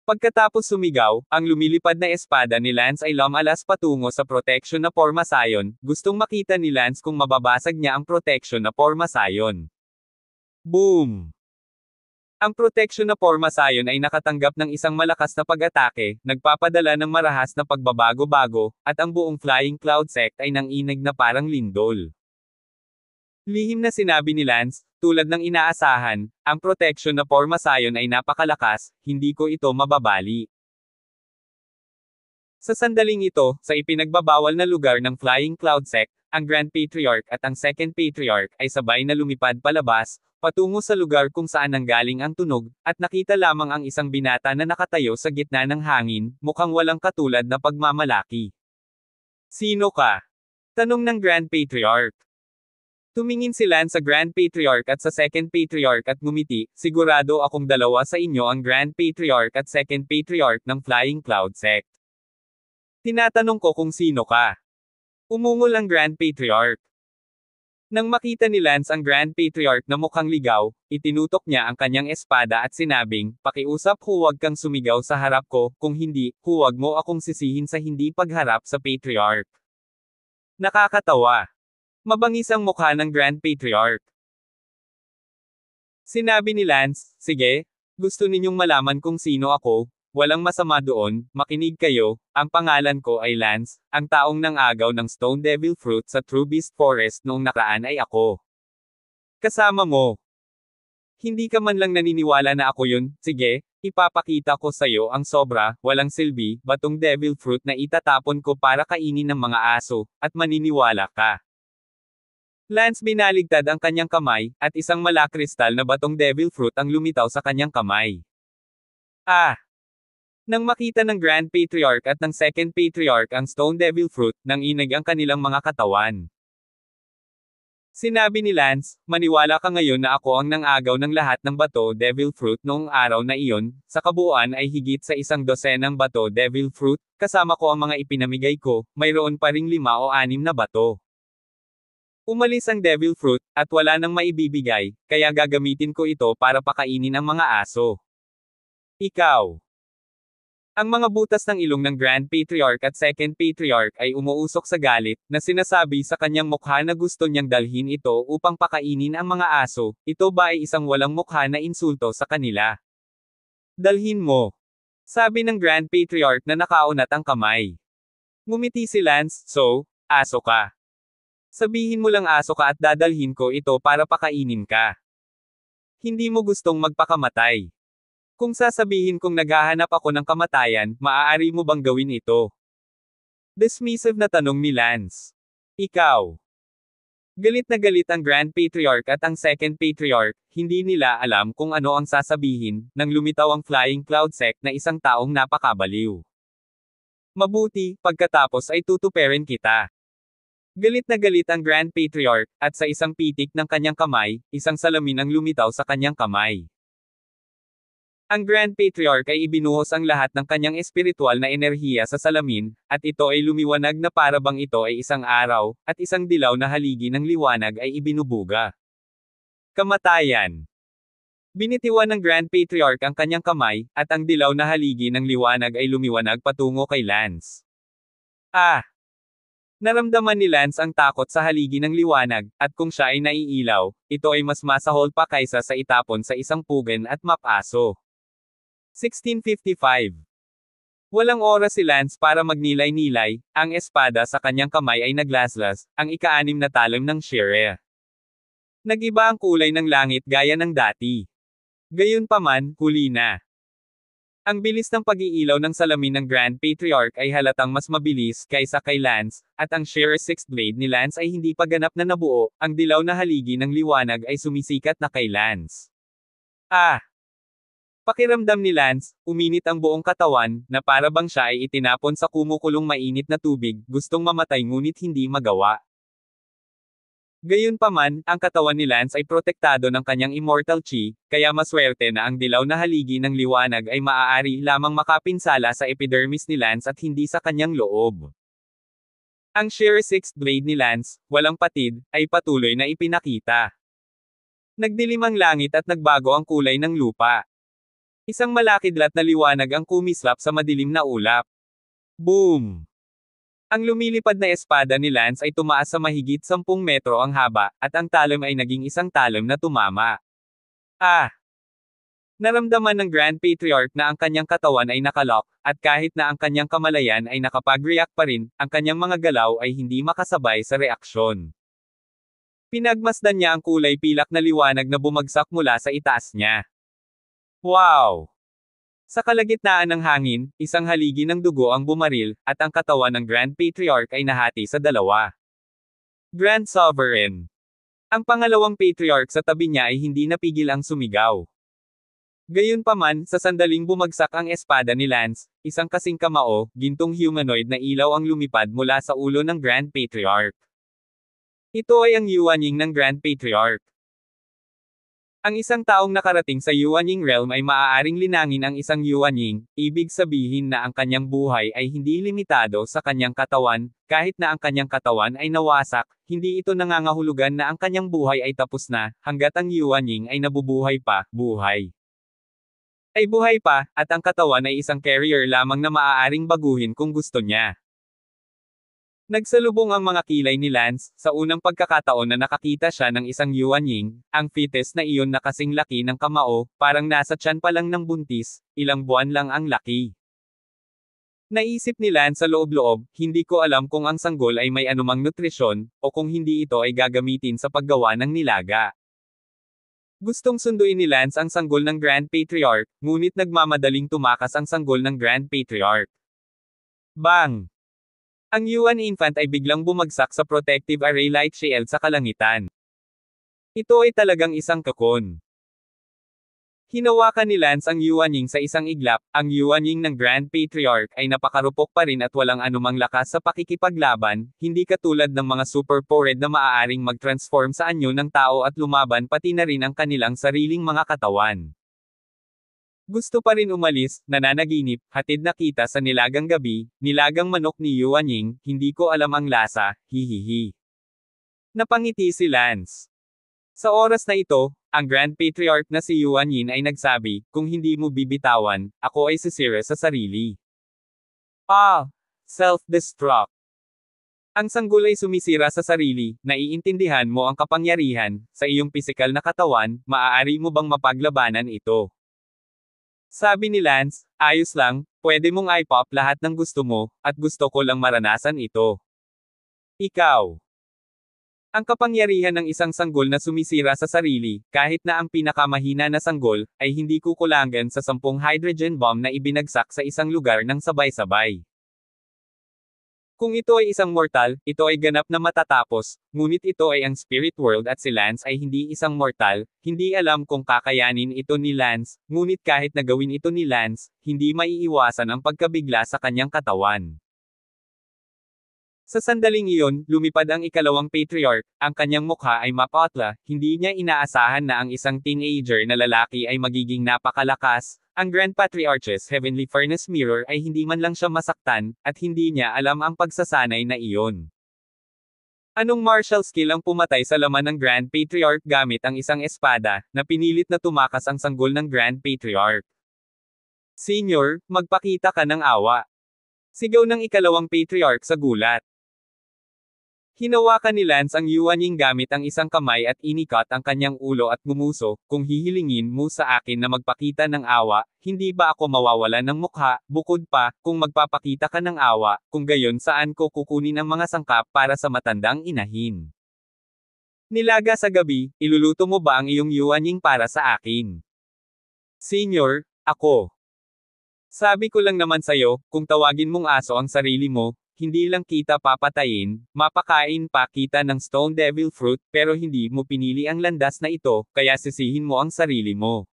Pagkatapos sumigaw, ang lumilipad na espada ni Lance ay lumalas patungo sa protection na pormasayon, gustong makita ni Lance kung mababasag niya ang protection na pormasayon. Boom! Ang protection na pormasayon ay nakatanggap ng isang malakas na pag-atake, nagpapadala ng marahas na pagbabago-bago, at ang buong Flying Cloud Sect ay nanginig na parang lindol. Lihim na sinabi ni Lance, tulad ng inaasahan, ang protection na pormasayon ay napakalakas, hindi ko ito mababali. Sa sandaling ito, sa ipinagbabawal na lugar ng Flying Cloud Sect, ang Grand Patriarch at ang Second Patriarch ay sabay na lumipad palabas, patungo sa lugar kung saan nanggaling ang tunog, at nakita lamang ang isang binata na nakatayo sa gitna ng hangin, mukhang walang katulad na pagmamalaki. Sino ka? Tanong ng Grand Patriarch. Tumingin si Lance sa Grand Patriarch at sa Second Patriarch at ngumiti, sigurado akong dalawa sa inyo ang Grand Patriarch at Second Patriarch ng Flying Cloud Sect. Tinatanong ko kung sino ka. Umungol ang Grand Patriarch. Nang makita ni Lance ang Grand Patriarch na mukhang ligaw, itinutok niya ang kanyang espada at sinabing, pakiusap huwag kang sumigaw sa harap ko, kung hindi, huwag mo akong sisihin sa hindi pagharap sa Patriarch. Nakakatawa. Mabangis ang mukha ng Grand Patriarch. Sinabi ni Lance, sige, gusto ninyong malaman kung sino ako, walang masama doon, makinig kayo, ang pangalan ko ay Lance, ang taong nang-agaw ng Stone Devil Fruit sa True Beast Forest noong nakaraan ay ako. Kasama mo. Hindi ka man lang naniniwala na ako yun, sige, ipapakita ko sa'yo ang sobra, walang silbi, batong Devil Fruit na itatapon ko para kainin ng mga aso, at maniniwala ka. Lance binaligtad ang kanyang kamay, at isang malakristal na batong Devil Fruit ang lumitaw sa kanyang kamay. Nang makita ng Grand Patriarch at ng Second Patriarch ang Stone Devil Fruit, nanginig ang kanilang mga katawan. Sinabi ni Lance, maniwala ka ngayon na ako ang nang-agaw ng lahat ng bato Devil Fruit noong araw na iyon, sa kabuuan ay higit sa 100 bato Devil Fruit, kasama ko ang mga ipinamigay ko, mayroon pa ring 5 o 6 na bato. Umalis ang Devil Fruit, at wala nang maibibigay, kaya gagamitin ko ito para pakainin ang mga aso. Ikaw. Ang mga butas ng ilong ng Grand Patriarch at Second Patriarch ay umuusok sa galit, na sinasabi sa kanyang mukha na gusto niyang dalhin ito upang pakainin ang mga aso, ito ba ay isang walang mukha na insulto sa kanila? Dalhin mo. Sabi ng Grand Patriarch na nakaunat ang kamay. Ngumiti si Lance, so, aso ka. Sabihin mo lang aso ka at dadalhin ko ito para pakainin ka. Hindi mo gustong magpakamatay. Kung sasabihin kong naghahanap ako ng kamatayan, maaari mo bang gawin ito? Dismissive na tanong ni Lance. Ikaw. Galit na galit ang Grand Patriarch at ang Second Patriarch, hindi nila alam kung ano ang sasabihin, nang lumitaw ang Flying Cloud Sect na isang taong napakabaliw. Mabuti, pagkatapos ay tutuperin kita. Galit na galit ang Grand Patriarch, at sa isang pitik ng kanyang kamay, isang salamin ang lumitaw sa kanyang kamay. Ang Grand Patriarch ay ibinuhos ang lahat ng kanyang espiritual na enerhiya sa salamin, at ito ay lumiwanag na para bang ito ay isang araw, at isang dilaw na haligi ng liwanag ay ibinubuga. Kamatayan. Binitiwan ng Grand Patriarch ang kanyang kamay, at ang dilaw na haligi ng liwanag ay lumiwanag patungo kay Lance. Naramdaman ni Lance ang takot sa haligi ng liwanag, at kung siya ay naiilaw, ito ay mas masahol pa kaysa sa itapon sa isang pugan at mapaso. 1655. Walang oras si Lance para magnilay-nilay, ang espada sa kanyang kamay ay naglaslas, ang ika-6 na talim ng Shire. Nag-iba ang kulay ng langit gaya ng dati. Gayunpaman, huli na. Ang bilis ng pag-iilaw ng salamin ng Grand Patriarch ay halatang mas mabilis kaysa kay Lance, at ang Shire 6th blade ni Lance ay hindi pa ganap na nabuo, ang dilaw na haligi ng liwanag ay sumisikat na kay Lance. Pakiramdam ni Lance, uminit ang buong katawan, na para bang siya ay itinapon sa kumukulong mainit na tubig, gustong mamatay ngunit hindi magawa. Gayunpaman, ang katawan ni Lance ay protektado ng kanyang immortal chi, kaya maswerte na ang dilaw na haligi ng liwanag ay maaari lamang makapinsala sa epidermis ni Lance at hindi sa kanyang loob. Ang Shire 6th blade ni Lance, walang patid, ay patuloy na ipinakita. Nagdilim ang langit at nagbago ang kulay ng lupa. Isang malakidlat na liwanag ang kumislap sa madilim na ulap. Boom! Ang lumilipad na espada ni Lance ay tumaas sa mahigit 10 metro ang haba, at ang talim ay naging isang talim na tumama. Naramdaman ng Grand Patriarch na ang kanyang katawan ay nakalock, at kahit na ang kanyang kamalayan ay nakapag-react pa rin, ang kanyang mga galaw ay hindi makasabay sa reaksyon. Pinagmasdan niya ang kulay pilak na liwanag na bumagsak mula sa itaas niya. Wow! Sa kalagitnaan ng hangin, isang haligi ng dugo ang bumaril, at ang katawan ng Grand Patriarch ay nahati sa dalawa. Grand Sovereign. Ang pangalawang patriarch sa tabi niya ay hindi napigil ang sumigaw. Gayunpaman, sa sandaling bumagsak ang espada ni Lance, isang kasing kamao, gintong humanoid na ilaw ang lumipad mula sa ulo ng Grand Patriarch. Ito ay ang Yuanying ng Grand Patriarch. Ang isang taong nakarating sa Yuanying realm ay maaaring linangin ang isang Yuanying, ibig sabihin na ang kanyang buhay ay hindi limitado sa kanyang katawan, kahit na ang kanyang katawan ay nawasak, hindi ito nangangahulugan na ang kanyang buhay ay tapos na, hanggat ang Yuanying ay nabubuhay pa, buhay. Ay buhay pa, at ang katawan ay isang carrier lamang na maaaring baguhin kung gusto niya. Nagsalubong ang mga kilay ni Lance, sa unang pagkakataon na nakakita siya ng isang Yuanying, ang fetus na iyon na kasing laki ng kamao, parang nasa tiyan pa lang ng buntis, ilang buwan lang ang laki. Naisip ni Lance sa loob-loob, hindi ko alam kung ang sanggol ay may anumang nutrisyon, o kung hindi ito ay gagamitin sa paggawa ng nilaga. Gustong sunduin ni Lance ang sanggol ng Grand Patriarch, ngunit nagmamadaling tumakas ang sanggol ng Grand Patriarch. Bang! Ang Yuan Infant ay biglang bumagsak sa protective array light shield sa kalangitan. Ito ay talagang isang kakon. Hinawakan ni Lance ang Yuanying sa isang iglap, ang Yuanying ng Grand Patriarch ay napakarupok pa rin at walang anumang lakas sa pakikipaglaban, hindi katulad ng mga super-powered na maaaring mag-transform sa anyo ng tao at lumaban pati na rin ang kanilang sariling mga katawan. Gusto pa rin umalis, nananaginip, hatid na kita sa nilagang gabi, nilagang manok ni Yuanying, hindi ko alam ang lasa, hihihi. Napangiti si Lance. Sa oras na ito, ang Grand Patriarch na si Yuanying ay nagsabi, kung hindi mo bibitawan, ako ay sisira sa sarili. Self-destruct. Ang sanggol ay sumisira sa sarili, naiintindihan mo ang kapangyarihan, sa iyong pisikal na katawan, maaari mo bang mapaglabanan ito? Sabi ni Lance, ayos lang, pwede mong i-pop lahat ng gusto mo, at gusto ko lang maranasan ito. Ikaw. Ang kapangyarihan ng isang sanggol na sumisira sa sarili, kahit na ang pinakamahina na sanggol, ay hindi kukulangan sa 10 hydrogen bomb na ibinagsak sa isang lugar ng sabay-sabay. Kung ito ay isang mortal, ito ay ganap na matatapos, ngunit ito ay ang spirit world at si Lance ay hindi isang mortal, hindi alam kung kakayanin ito ni Lance, ngunit kahit na gawin ito ni Lance, hindi maiiwasan ang pagkabigla sa kanyang katawan. Sa sandaling iyon, lumipad ang ikalawang patriarch, ang kanyang mukha ay mapatla, hindi niya inaasahan na ang isang teenager na lalaki ay magiging napakalakas. Ang Grand Patriarch's Heavenly Furnace Mirror ay hindi man lang siya masaktan, at hindi niya alam ang pagsasanay na iyon. Anong martial skill ang pumatay sa laman ng Grand Patriarch gamit ang isang espada, na pinilit na tumakas ang sanggol ng Grand Patriarch? Senior, magpakita ka ng awa. Sigaw ng ikalawang patriarch sa gulat. Hinawakan ni Lance ang Yuanying gamit ang isang kamay at inikat ang kanyang ulo at gumuso, kung hihilingin mo sa akin na magpakita ng awa, hindi ba ako mawawala ng mukha, bukod pa, kung magpapakita ka ng awa, kung gayon saan ko kukunin ang mga sangkap para sa matandang inahin. Nilaga sa gabi, iluluto mo ba ang iyong Yuanying para sa akin? Senior, ako. Sabi ko lang naman sayo, kung tawagin mong aso ang sarili mo, hindi lang kita papatayin, mapakain pa kita ng Stone Devil Fruit, pero hindi mo pinili ang landas na ito, kaya sisihin mo ang sarili mo.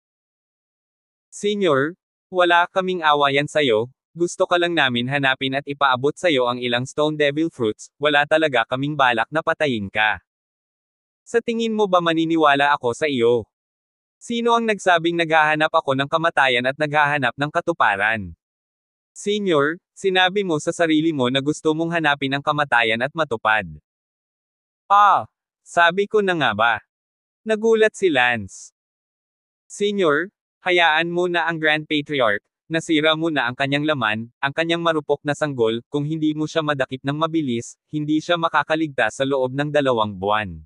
Senior, wala kaming awayan sayo, gusto ka lang namin hanapin at ipaabot sayo ang ilang Stone Devil Fruits, wala talaga kaming balak na patayin ka. Sa tingin mo ba maniniwala ako sa iyo? Sino ang nagsabing naghahanap ako ng kamatayan at naghahanap ng katuparan? Senior, sinabi mo sa sarili mo na gusto mong hanapin ang kamatayan at matupad. Sabi ko na nga ba? Nagulat si Lance. Senior, hayaan mo na ang Grand Patriarch, nasira mo na ang kanyang laman, ang kanyang marupok na sanggol, kung hindi mo siya madakip ng mabilis, hindi siya makakaligtas sa loob ng 2 buwan.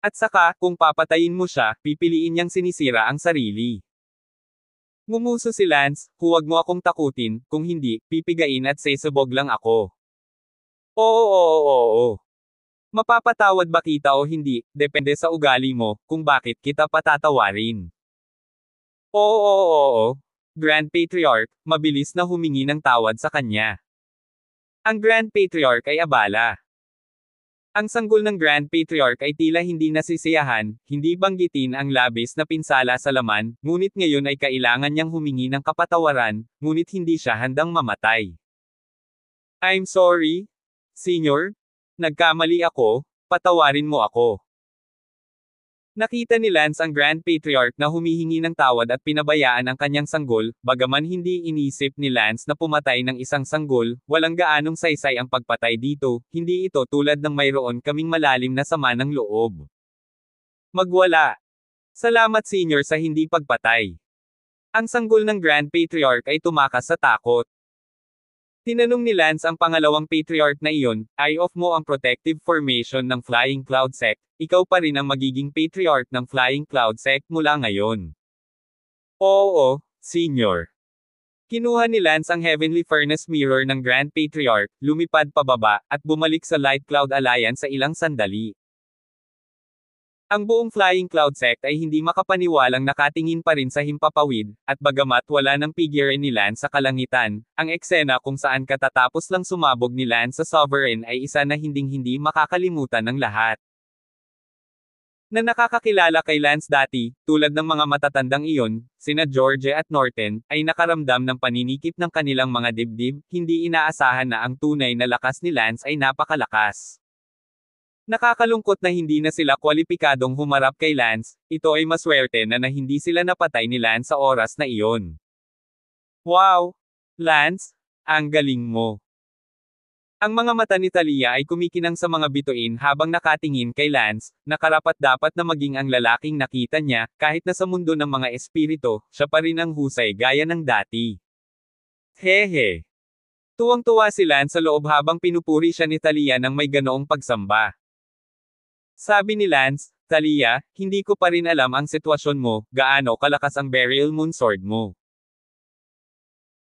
At saka, kung papatayin mo siya, pipiliin niyang sinisira ang sarili. Ngumuso si Lance, huwag mo akong takutin, kung hindi, pipigain at sesabog lang ako. Oo. Mapapatawad ba kita o hindi, depende sa ugali mo, kung bakit kita patatawarin. Oo. Grand Patriarch, mabilis na humingi ng tawad sa kanya. Ang Grand Patriarch ay abala. Ang sanggol ng Grand Patriarch ay tila hindi nasisiyahan, hindi banggitin ang labis na pinsala sa laman, ngunit ngayon ay kailangan niyang humingi ng kapatawaran, ngunit hindi siya handang mamatay. I'm sorry, Senior. Nagkamali ako, patawarin mo ako. Nakita ni Lance ang Grand Patriarch na humihingi ng tawad at pinabayaan ang kanyang sanggol, bagaman hindi inisip ni Lance na pumatay ng isang sanggol, walang gaanong saysay ang pagpatay dito, hindi ito tulad ng mayroon kaming malalim na sama ng loob. Magwala. Salamat Senior sa hindi pagpatay. Ang sanggol ng Grand Patriarch ay tumakas sa takot. Tinanong ni Lance ang pangalawang patriarch na iyon, "I-off mo ang protective formation ng Flying Cloud Sect, ikaw pa rin ang magiging patriarch ng Flying Cloud Sect mula ngayon." Oo, Senior. Kinuha ni Lance ang Heavenly Furnace Mirror ng Grand Patriarch, lumipad pababa, at bumalik sa Light Cloud Alliance sa ilang sandali. Ang buong Flying Cloud Sect ay hindi makapaniwalang nakatingin pa rin sa himpapawid, at bagamat wala ng figure ni Lance sa kalangitan, ang eksena kung saan katatapos lang sumabog ni Lance sa Sovereign ay isa na hinding-hindi makakalimutan ng lahat. Na nakakakilala kay Lance dati, tulad ng mga matatandang iyon, sina George at Norton, ay nakaramdam ng paninikip ng kanilang mga dibdib, hindi inaasahan na ang tunay na lakas ni Lance ay napakalakas. Nakakalungkot na hindi na sila kwalipikadong humarap kay Lance, ito ay maswerte na hindi sila napatay ni Lance sa oras na iyon. Wow! Lance, ang galing mo. Ang mga mata ni Talia ay kumikinang sa mga bituin habang nakatingin kay Lance, na karapat-dapat na maging ang lalaking nakita niya, kahit na sa mundo ng mga espiritu, siya pa rin ang husay gaya ng dati. Hehe! Tuwang-tuwa si Lance sa loob habang pinupuri siya ni Talia ng may ganoong pagsamba. Sabi ni Lance, "Talia, hindi ko pa rin alam ang sitwasyon mo, gaano kalakas ang Beryl Moon Sword mo.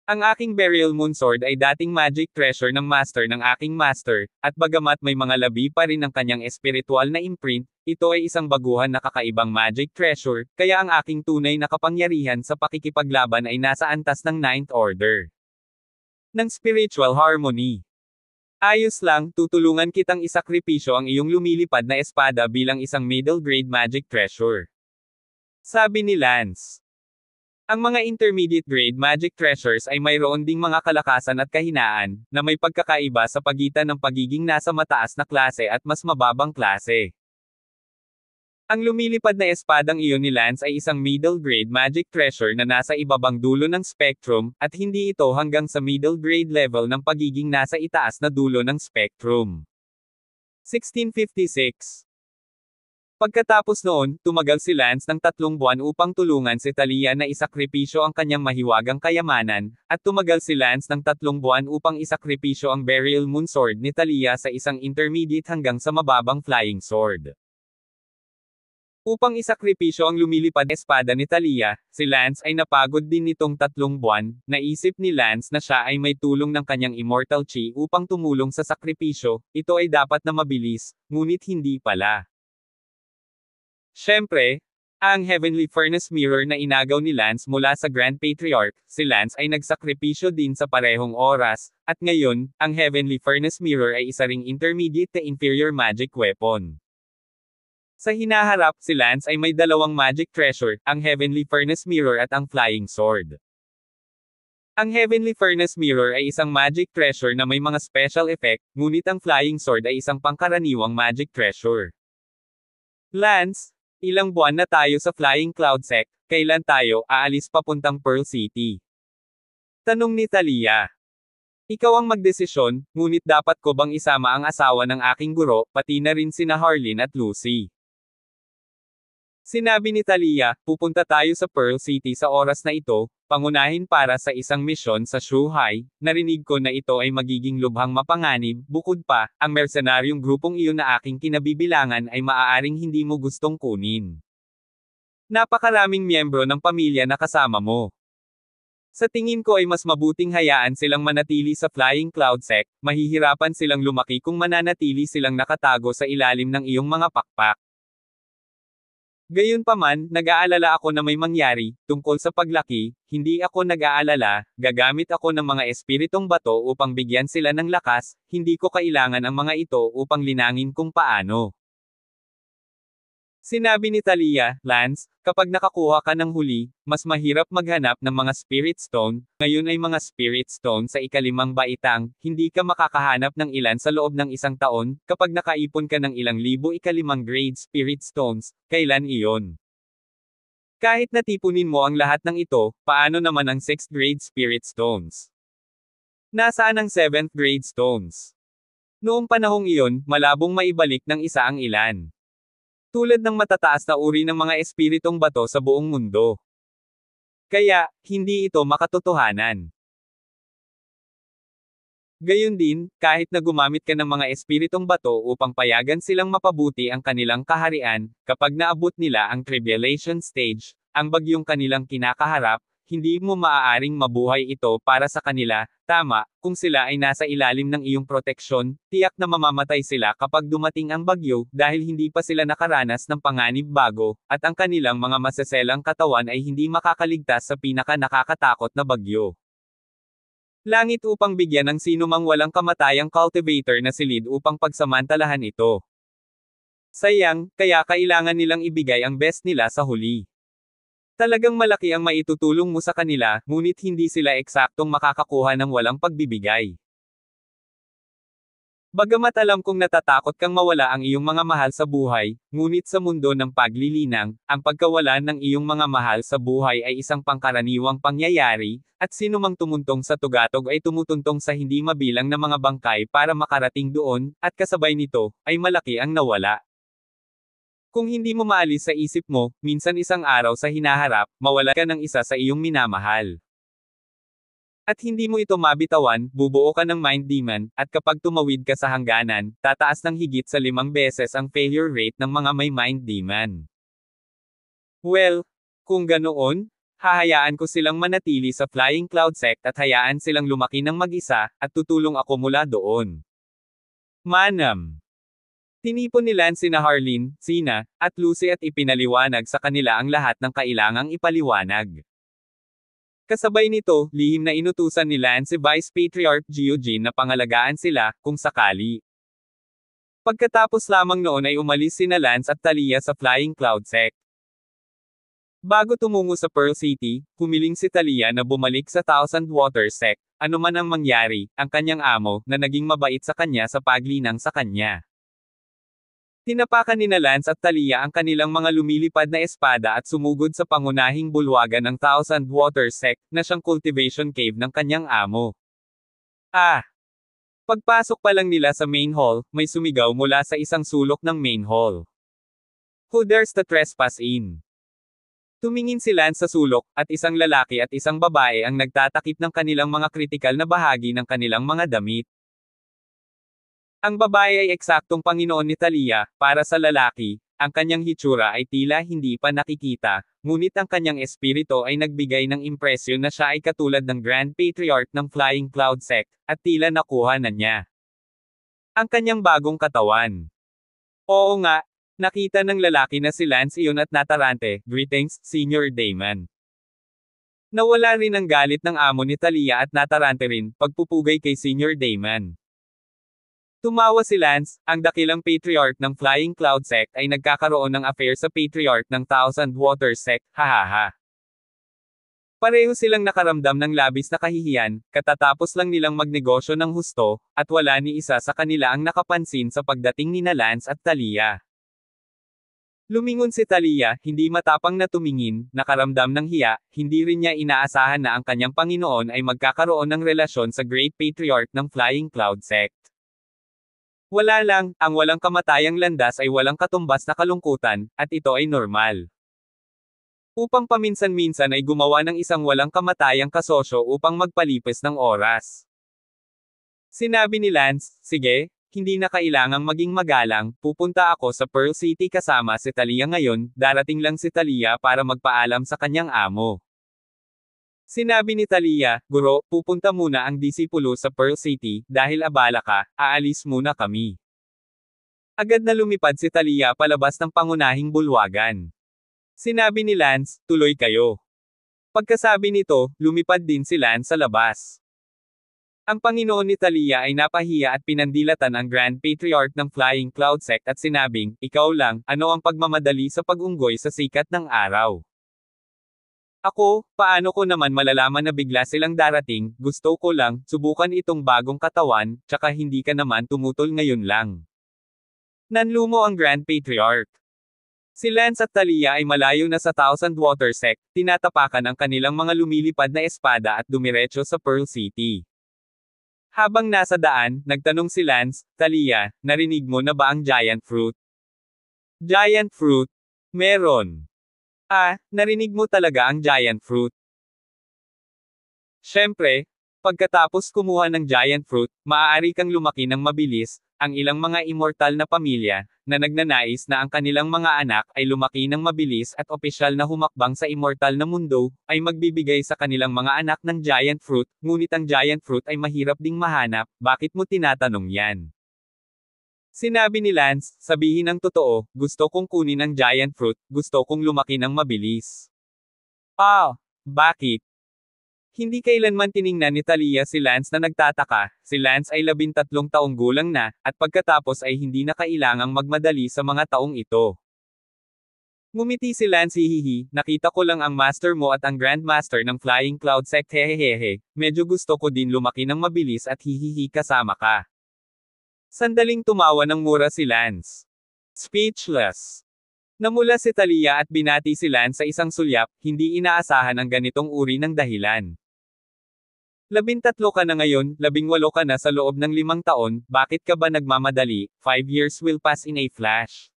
Ang aking Beryl Moon Sword ay dating magic treasure ng master ng aking master, at bagamat may mga labi pa rin ang kanyang espiritual na imprint, ito ay isang baguhan na kakaibang magic treasure, kaya ang aking tunay na kapangyarihan sa pakikipaglaban ay nasa antas ng Ninth Order ng Spiritual Harmony. Ayos lang, tutulungan kitang isakripisyo ang iyong lumilipad na espada bilang isang middle-grade magic treasure." Sabi ni Lance. Ang mga intermediate-grade magic treasures ay mayroon ding mga kalakasan at kahinaan, na may pagkakaiba sa pagitan ng pagiging nasa mataas na klase at mas mababang klase. Ang lumilipad na espadang iyon ni Lance ay isang middle-grade magic treasure na nasa ibabang dulo ng spectrum, at hindi ito hanggang sa middle-grade level ng pagiging nasa itaas na dulo ng spectrum. 1656. Pagkatapos noon, tumagal si Lance ng 3 buwan upang tulungan si Talia na isakripisyo ang kanyang mahiwagang kayamanan, at tumagal si Lance ng 3 buwan upang isakripisyo ang Beryl Moon Sword ni Talia sa isang intermediate hanggang sa mababang flying sword. Upang isakripisyo ang lumilipad espada ni Talia, si Lance ay napagod din nitong 3 buwan, naisip ni Lance na siya ay may tulong ng kanyang immortal chi upang tumulong sa sakripisyo, ito ay dapat na mabilis, ngunit hindi pala. Siyempre, ang Heavenly Furnace Mirror na inagaw ni Lance mula sa Grand Patriarch, si Lance ay nagsakripisyo din sa parehong oras, at ngayon, ang Heavenly Furnace Mirror ay isa ring intermediate na inferior magic weapon. Sa hinaharap, si Lance ay may 2 magic treasure, ang Heavenly Furnace Mirror at ang Flying Sword. Ang Heavenly Furnace Mirror ay isang magic treasure na may mga special effect, ngunit ang Flying Sword ay isang pangkaraniwang magic treasure. Lance, ilang buwan na tayo sa Flying Cloud Sect, kailan tayo aalis papuntang Pearl City? Tanong ni Talia. Ikaw ang magdesisyon, ngunit dapat ko bang isama ang asawa ng aking guro, pati na rin sina Harleen at Lucy? Sinabi ni Talia, pupunta tayo sa Pearl City sa oras na ito, pangunahin para sa isang misyon sa Shuhai, narinig ko na ito ay magiging lubhang mapanganib, bukod pa, ang mercenaryong grupong iyon na aking kinabibilangan ay maaaring hindi mo gustong kunin. Napakaraming miyembro ng pamilya na kasama mo. Sa tingin ko ay mas mabuting hayaan silang manatili sa Flying Cloud Sect, mahihirapan silang lumaki kung mananatili silang nakatago sa ilalim ng iyong mga pakpak. Gayunpaman, nag-aalala ako na may mangyari, tungkol sa paglaki, hindi ako nag-aalala, gagamit ako ng mga espiritong bato upang bigyan sila ng lakas, hindi ko kailangan ang mga ito upang linangin kung paano. Sinabi ni Talia, Lance, kapag nakakuha ka ng huli, mas mahirap maghanap ng mga spirit stone, ngayon ay mga spirit stone sa ikalimang baitang, hindi ka makakahanap ng ilan sa loob ng isang taon, kapag nakaipon ka ng ilang libo ikalimang grade spirit stones, kailan iyon? Kahit natipunin mo ang lahat ng ito, paano naman ang 6th grade spirit stones? Nasaan ang 7th grade stones? Noong panahong iyon, malabong maibalik ng isa ang ilan. Tulad ng matataas na uri ng mga espiritong bato sa buong mundo. Kaya, hindi ito makatotohanan. Gayon din, kahit na gumamit ka ng mga espiritong bato upang payagan silang mapabuti ang kanilang kaharian, kapag naabot nila ang tribulation stage, ang bagyong kanilang kinakaharap, hindi mo maaaring mabuhay ito para sa kanila, tama, kung sila ay nasa ilalim ng iyong proteksyon, tiyak na mamamatay sila kapag dumating ang bagyo, dahil hindi pa sila nakaranas ng panganib bago, at ang kanilang mga maseselang katawan ay hindi makakaligtas sa pinaka-nakakatakot na bagyo. Langit upang bigyan ng sinumang walang kamatayang cultivator na silid upang pagsamantalahan ito. Sayang, kaya kailangan nilang ibigay ang best nila sa huli. Talagang malaki ang maitutulong mo sa kanila, ngunit hindi sila eksaktong makakakuha ng walang pagbibigay. Bagamat alam kong natatakot kang mawala ang iyong mga mahal sa buhay, ngunit sa mundo ng paglilinang, ang pagkawalan ng iyong mga mahal sa buhay ay isang pangkaraniwang pangyayari, at sinumang tumuntong sa tugatog ay tumutuntong sa hindi mabilang na mga bangkay para makarating doon, at kasabay nito, ay malaki ang nawala. Kung hindi mo maalis sa isip mo, minsan isang araw sa hinaharap, mawala ka ng isa sa iyong minamahal. At hindi mo ito mabitawan, bubuo ka ng mind demon, at kapag tumawid ka sa hangganan, tataas ng higit sa 5 beses ang failure rate ng mga may mind demon. Well, kung ganoon, hahayaan ko silang manatili sa Flying Cloud Sect at hayaan silang lumaki ng mag-isa, at tutulong ako mula doon. Manam. Tinipon ni Lance sina Harleen, Sina, at Lucy at ipinaliwanag sa kanila ang lahat ng kailangang ipaliwanag. Kasabay nito, lihim na inutusan ni Lance si Vice Patriarch Eugene na pangalagaan sila, kung sakali. Pagkatapos lamang noon ay umalis sina Lance at Talia sa Flying Cloud Sect. Bago tumungo sa Pearl City, humiling si Talia na bumalik sa Thousand Water Sect, anuman ang mangyari, ang kanyang amo, na naging mabait sa kanya sa paglinang sa kanya. Tinapakan ni Lance at Talia ang kanilang mga lumilipad na espada at sumugod sa pangunahing bulwagan ng Thousand Water Sect, na siyang cultivation cave ng kanyang amo. Pagpasok pa lang nila sa main hall, may sumigaw mula sa isang sulok ng main hall. Who dares to trespass in? Tumingin si Lance sa sulok, at isang lalaki at isang babae ang nagtatakip ng kanilang mga kritikal na bahagi ng kanilang mga damit. Ang babae ay eksaktong Panginoon ni Talia, para sa lalaki, ang kanyang hitsura ay tila hindi pa nakikita, ngunit ang kanyang espiritu ay nagbigay ng impresyon na siya ay katulad ng Grand Patriarch ng Flying Cloud Sect, at tila nakuha na niya ang kanyang bagong katawan. Oo nga, nakita ng lalaki na si Lance iyon at natarante, "Greetings, Senior Damon." Nawala rin ang galit ng amo ni Talia at natarante rin, pagpupugay kay Senior Damon. Tumawa si Lance, ang dakilang patriarch ng Flying Cloud Sect ay nagkakaroon ng affair sa patriarch ng Thousand Water Sect, hahaha. Pareho silang nakaramdam ng labis na kahihiyan, katatapos lang nilang magnegosyo ng husto, at wala ni isa sa kanila ang nakapansin sa pagdating ni Lance at Talia. Lumingon si Talia, hindi matapang na tumingin, nakaramdam ng hiya, hindi rin niya inaasahan na ang kanyang Panginoon ay magkakaroon ng relasyon sa Great Patriarch ng Flying Cloud Sect. Wala lang, ang walang kamatayang landas ay walang katumbas na kalungkutan, at ito ay normal. Upang paminsan-minsan ay gumawa ng isang walang kamatayang kasosyo upang magpalipis ng oras. Sinabi ni Lance, "Sige, hindi na kailangang maging magalang, pupunta ako sa Pearl City kasama si Talia ngayon, darating lang si Talia para magpaalam sa kanyang amo." Sinabi ni Talia, "Guro, pupunta muna ang disipulo sa Pearl City, dahil abala ka, aalis muna kami." Agad na lumipad si Talia palabas ng pangunahing bulwagan. Sinabi ni Lance, tuloy kayo. Pagkasabi nito, lumipad din si Lance sa labas. Ang Panginoon ni Talia ay napahiya at pinandilatan ang Grand Patriarch ng Flying Cloud Sect at sinabing, ikaw lang, ano ang pagmamadali sa pag-unggoy sa sikat ng araw? Ako, paano ko naman malalaman na bigla silang darating, gusto ko lang, subukan itong bagong katawan, tsaka hindi ka naman tumutol ngayon lang. Nanlumo ang Grand Patriarch. Si Lance at Talia ay malayo na sa Thousand Water Sect, tinatapakan ang kanilang mga lumilipad na espada at dumiretso sa Pearl City. Habang nasa daan, nagtanong si Lance, Talia, narinig mo na ba ang giant fruit? Giant fruit? Meron. Narinig mo talaga ang giant fruit. Siyempre, pagkatapos kumuha ng giant fruit, maaari kang lumaki ng mabilis, ang ilang mga immortal na pamilya, na nagnanais na ang kanilang mga anak ay lumaki ng mabilis at opisyal na humakbang sa immortal na mundo, ay magbibigay sa kanilang mga anak ng giant fruit, ngunit ang giant fruit ay mahirap ding mahanap, bakit mo tinatanong yan? Sinabi ni Lance, sabihin ang totoo, gusto kong kunin ang giant fruit, gusto kong lumaki ng mabilis. Bakit? Hindi kailanman tiningnan ni Talia si Lance na nagtataka, si Lance ay 13 taong gulang na, at pagkatapos ay hindi na kailangang magmadali sa mga taong ito. Ngumiti si Lance hihihi, nakita ko lang ang master mo at ang Grandmaster ng Flying Cloud Sect hehehehe, medyo gusto ko din lumaki ng mabilis at hihihi kasama ka. Sandaling tumawa ng mura si Lance. Speechless. Namula si Talia at binati si Lance sa isang sulyap, hindi inaasahan ang ganitong uri ng dahilan. 13 ka na ngayon, 18 ka na sa loob ng 5 taon, bakit ka ba nagmamadali? 5 years will pass in a flash.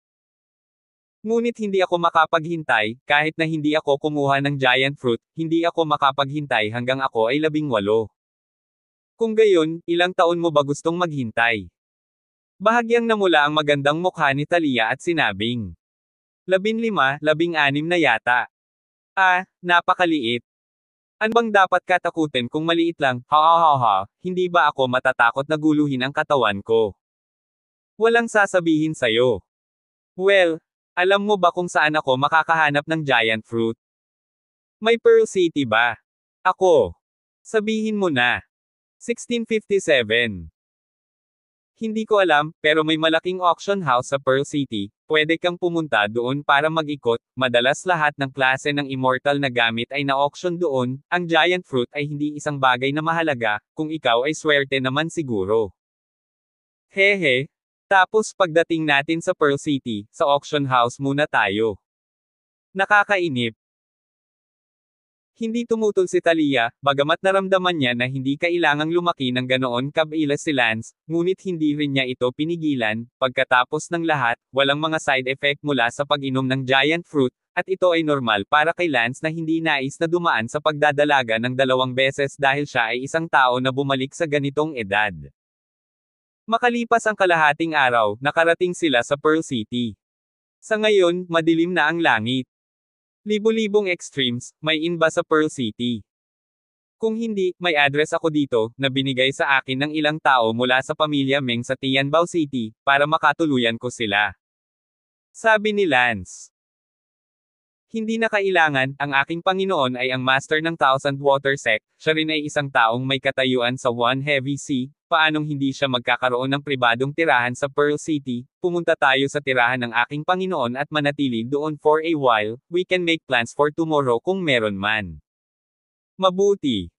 Ngunit hindi ako makapaghintay, kahit na hindi ako kumuha ng giant fruit, hindi ako makapaghintay hanggang ako ay 18. Kung gayon, ilang taon mo ba gustong maghintay? Bahagyang namula ang magandang mukha ni Talia at sinabing, 15, 16 na yata. Napakaliit. Ano bang dapat katakutin kung maliit lang? Hindi ba ako matatakot na guluhin ang katawan ko? Walang sasabihin sa'yo. Well, alam mo ba kung saan ako makakahanap ng giant fruit? May Pearl City ba? Ako. Sabihin mo na. 1657. Hindi ko alam, pero may malaking auction house sa Pearl City, pwede kang pumunta doon para mag-ikot, madalas lahat ng klase ng immortal na gamit ay na-auction doon, ang giant fruit ay hindi isang bagay na mahalaga, kung ikaw ay swerte naman siguro. Hehe. Tapos pagdating natin sa Pearl City, sa auction house muna tayo. Nakakainip. Hindi tumutol si Talia, bagamat naramdaman niya na hindi kailangang lumaki ng ganoon kabilas si Lance, ngunit hindi rin niya ito pinigilan, pagkatapos ng lahat, walang mga side effect mula sa pag-inom ng giant fruit, at ito ay normal para kay Lance na hindi nais na dumaan sa pagdadalaga ng 2 beses dahil siya ay isang tao na bumalik sa ganitong edad. Makalipas ang kalahating araw, nakarating sila sa Pearl City. Sa ngayon, madilim na ang langit. Libo-libong extremes, may in ba sa Pearl City? Kung hindi, may address ako dito, na binigay sa akin ng ilang tao mula sa pamilya Meng sa Tianbao City, para makatuluyan ko sila. Sabi ni Lance. Hindi na kailangan, ang aking Panginoon ay ang master ng Thousand Water Sect, siya rin ay isang taong may katayuan sa One Heavy Sea, paanong hindi siya magkakaroon ng pribadong tirahan sa Pearl City, pumunta tayo sa tirahan ng aking Panginoon at manatili doon for a while, we can make plans for tomorrow kung meron man. Mabuti.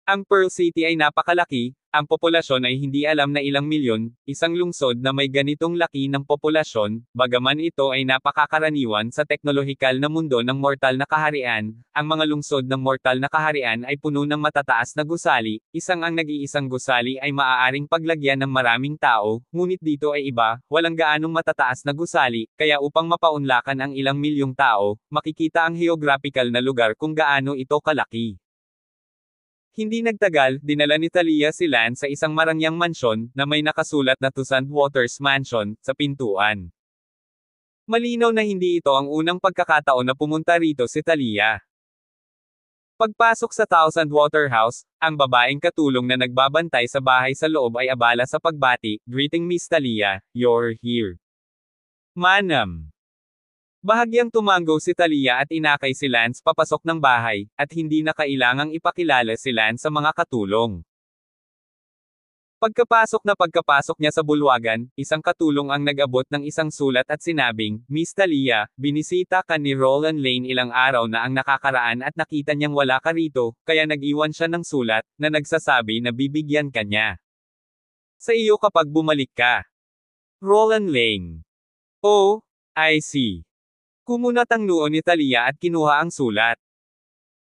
Ang Pearl City ay napakalaki, ang populasyon ay hindi alam na ilang milyon, isang lungsod na may ganitong laki ng populasyon, bagaman ito ay napakakaraniwan sa teknolohikal na mundo ng mortal na kaharian, ang mga lungsod ng mortal na kaharian ay puno ng matataas na gusali, ang nag-iisang gusali ay maaaring paglagyan ng maraming tao, ngunit dito ay iba, walang gaanong matataas na gusali, kaya upang mapaunlakan ang ilang milyong tao, makikita ang geographical na lugar kung gaano ito kalaki. Hindi nagtagal, dinala ni Talia si Lance sa isang marangyang mansyon, na may nakasulat na Thousand Waters Mansion, sa pintuan. Malinaw na hindi ito ang unang pagkakataon na pumunta rito si Talia. Pagpasok sa Thousand Water House, ang babaeng katulong na nagbabantay sa bahay sa loob ay abala sa pagbati, greeting Miss Talia, you're here. Manam. Bahagyang tumango si Talia at inakay si Lance papasok ng bahay, at hindi na kailangang ipakilala si Lance sa mga katulong. Pagkapasok niya sa bulwagan, isang katulong ang nag-abot ng isang sulat at sinabing, "Miss Talia, binisita ka ni Roland Lane ilang araw na ang nakakaraan at nakita niyang wala ka rito, kaya nag-iwan siya ng sulat, na nagsasabi na bibigyan ka niya sa iyo kapag bumalik ka. Roland Lane." "Oh, I see." Kumunat ang noo ni Talia at kinuha ang sulat.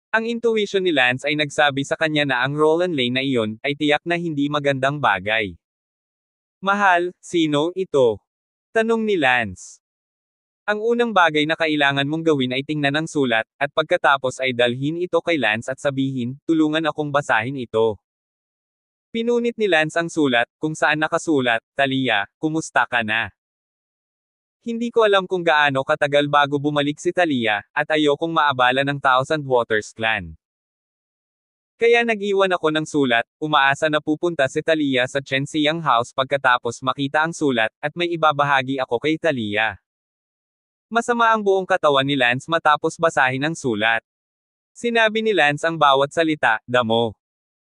Ang intuition ni Lance ay nagsabi sa kanya na ang Roland Lane na iyon ay tiyak na hindi magandang bagay. "Mahal, sino ito?" tanong ni Lance. Ang unang bagay na kailangan mong gawin ay tingnan ang sulat, at pagkatapos ay dalhin ito kay Lance at sabihin, "Tulungan akong basahin ito." Pinunit ni Lance ang sulat, kung saan nakasulat, "Talia, kumusta ka na? Hindi ko alam kung gaano katagal bago bumalik si Talia, at ayokong maabala ng Thousand Waters Clan. Kaya nag-iwan ako ng sulat, umaasa na pupunta si Talia sa Chen Xiang House pagkatapos makita ang sulat, at may ibabahagi ako kay Talia." Masama ang buong katawan ni Lance matapos basahin ang sulat. Sinabi ni Lance ang bawat salita, "Damo.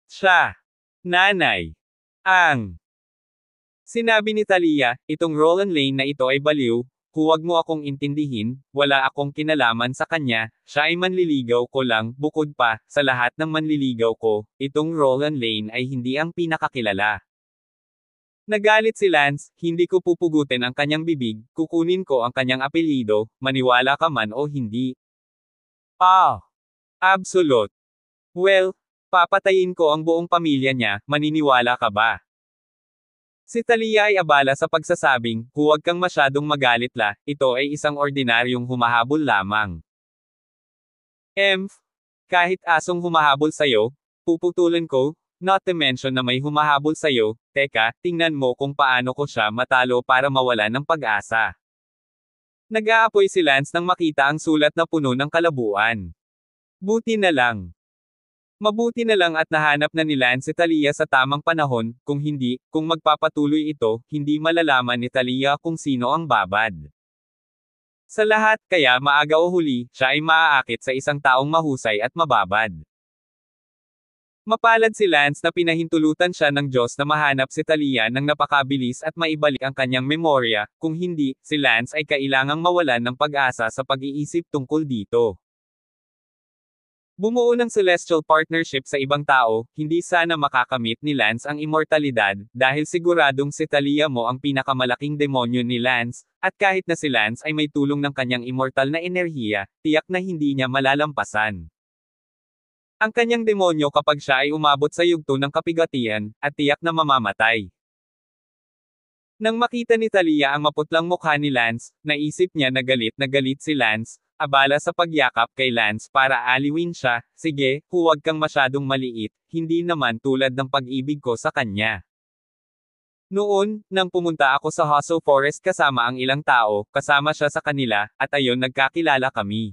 Siya. Nanay. Ang." Sinabi ni Talia, "Itong Roland Lane na ito ay baliw, huwag mo akong intindihin, wala akong kinalaman sa kanya, siya ay manliligaw ko lang, bukod pa, sa lahat ng manliligaw ko, itong Roland Lane ay hindi ang pinakakilala." Nagalit si Lance, "Hindi ko pupugutin ang kanyang bibig, kukunin ko ang kanyang apelyido, maniwala ka man o hindi." "Ah! Absolute. Well, papatayin ko ang buong pamilya niya, maniniwala ka ba?" Si Talia ay abala sa pagsasabing, "Huwag kang masyadong magalit la, ito ay isang ordinaryong humahabol lamang. Kahit asong humahabol sa'yo, puputulin ko, not to mention na may humahabol sa'yo, teka, tingnan mo kung paano ko siya matalo para mawala ng pag-asa." Nag-aapoy si Lance nang makita ang sulat na puno ng kalabuan. Mabuti na lang at nahanap na ni Lance si Talia sa tamang panahon, kung hindi, kung magpapatuloy ito, hindi malalaman ni Talia kung sino ang babad. Sa lahat, kaya maaga o huli, siya ay maaakit sa isang taong mahusay at mababad. Mapalad si Lance na pinahintulutan siya ng Diyos na mahanap si Talia ng napakabilis at maibalik ang kanyang memorya, kung hindi, si Lance ay kailangang mawalan ng pag-asa sa pag-iisip tungkol dito. Bumuo ng celestial partnership sa ibang tao, hindi sana makakamit ni Lance ang immortalidad, dahil siguradong si Talia mo ang pinakamalaking demonyo ni Lance, at kahit na si Lance ay may tulong ng kanyang immortal na enerhiya, tiyak na hindi niya malalampasan ang kanyang demonyo kapag siya ay umabot sa yugto ng kapigatian, at tiyak na mamamatay. Nang makita ni Talia ang maputlang mukha ni Lance, naisip niya na galit si Lance, abala sa pagyakap kay Lance para aliwin siya, "Sige, huwag kang masyadong maliit, hindi naman tulad ng pag-ibig ko sa kanya. Noon, nang pumunta ako sa Hustle Forest kasama ang ilang tao, kasama siya sa kanila, at ayon nagkakilala kami.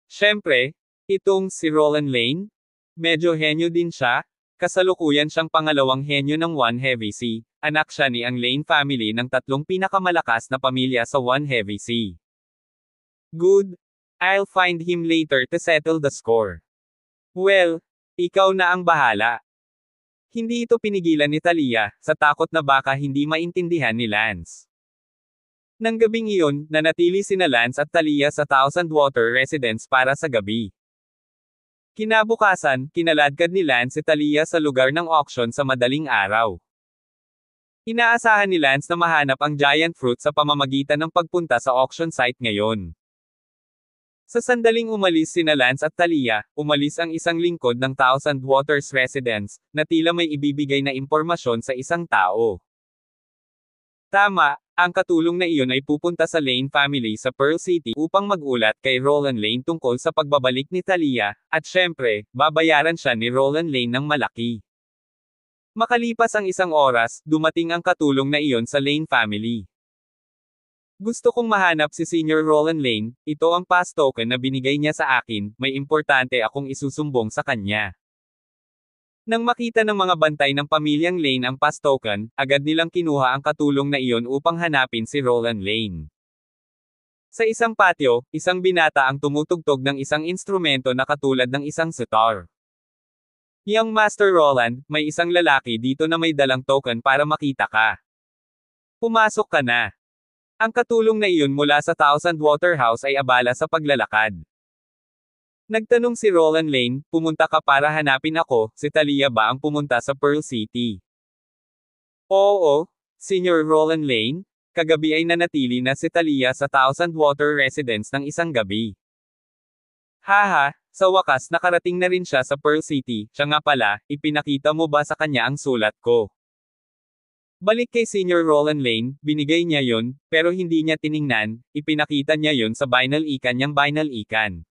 Siyempre, itong si Roland Lane, medyo henyo din siya, kasalukuyan siyang pangalawang henyo ng One Heavy Sea, anak siya ni ang Lane family ng tatlong pinakamalakas na pamilya sa One Heavy Sea. Good. I'll find him later to settle the score." "Well, ikaw na ang bahala." Hindi ito pinigilan ni Talia, sa takot na baka hindi maintindihan ni Lance. Nang gabing iyon, nanatili sina Lance at Talia sa Thousand Water Residence para sa gabi. Kinabukasan, kinaladkad ni Lance si Talia sa lugar ng auction sa madaling araw. Inaasahan ni Lance na mahanap ang giant fruit sa pamamagitan ng pagpunta sa auction site ngayon. Sa sandaling umalis sina Lance at Talia, umalis ang isang lingkod ng Thousand Waters Residence, na tila may ibibigay na impormasyon sa isang tao. Tama, ang katulong na iyon ay pupunta sa Lane family sa Pearl City upang mag-ulat kay Roland Lane tungkol sa pagbabalik ni Talia, at syempre, babayaran siya ni Roland Lane ng malaki. Makalipas ang isang oras, dumating ang katulong na iyon sa Lane family. "Gusto kong mahanap si Senior Roland Lane, ito ang pass token na binigay niya sa akin, may importante akong isusumbong sa kanya." Nang makita ng mga bantay ng pamilyang Lane ang pass token, agad nilang kinuha ang katulong na iyon upang hanapin si Roland Lane. Sa isang patio, isang binata ang tumutugtog ng isang instrumento na katulad ng isang sitar. Young Master Roland, may isang lalaki dito na may dalang token para makita ka. Pumasok ka na. Ang katulong na iyon mula sa Thousand Waterhouse ay abala sa paglalakad. Nagtanong si Roland Lane, pumunta ka para hanapin ako, si Talia ba ang pumunta sa Pearl City? Oo, Senior Roland Lane, kagabi ay nanatili na si Talia sa Thousand Water Residence ng isang gabi. Haha, sa wakas nakarating na rin siya sa Pearl City, siya nga pala, ipinakita mo ba sa kanya ang sulat ko? Balik kay Senior Roland Lane, binigay niya yon, pero hindi niya tiningnan, ipinakita niya yon sa binal ikan niyang binal ikan.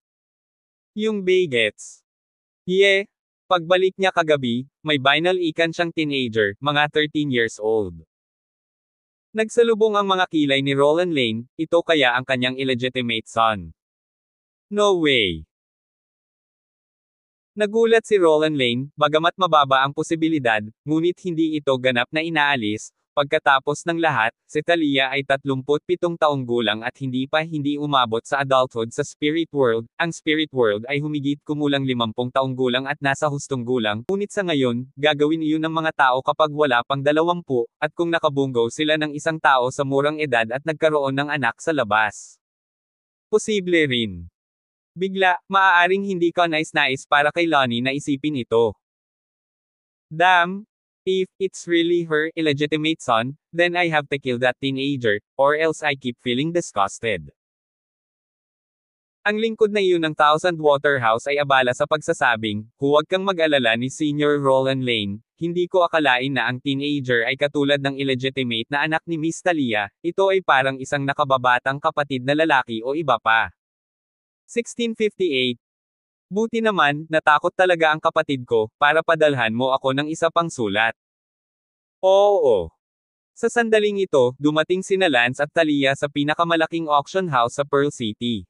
Yung bagets. Pagbalik niya kagabi, may binal ikan siyang teenager, mga 13 years old. Nagsalubong ang mga kilay ni Roland Lane, ito kaya ang kanyang illegitimate son. No way. Nagulat si Roland Lane, bagamat mababa ang posibilidad, ngunit hindi ito ganap na inaalis. Pagkatapos ng lahat, si Talia ay 37 taong gulang at hindi umabot sa adulthood sa spirit world. Ang spirit world ay humigit kumulang 50 taong gulang at nasa hustong gulang, ngunit sa ngayon, gagawin iyon ng mga tao kapag wala pang 20, at kung nakabunggo sila ng isang tao sa murang edad at nagkaroon ng anak sa labas. Posible rin. Bigla, maaaring hindi ka nais-nais para kay Lonnie na isipin ito. Damn! If it's really her illegitimate son, then I have to kill that teenager, or else I keep feeling disgusted. Ang lingkod na iyon ng Thousand Waterhouse ay abala sa pagsasabing, huwag kang mag-alala ni Senior Roland Lane, hindi ko akalain na ang teenager ay katulad ng illegitimate na anak ni Miss Talia, ito ay parang isang nakababatang kapatid na lalaki o iba pa. 1658. Buti naman, natakot talaga ang kapatid ko, para padalhan mo ako ng isa pang sulat. Oo. Sa sandaling ito, dumating sina Lance at Talia sa pinakamalaking auction house sa Pearl City.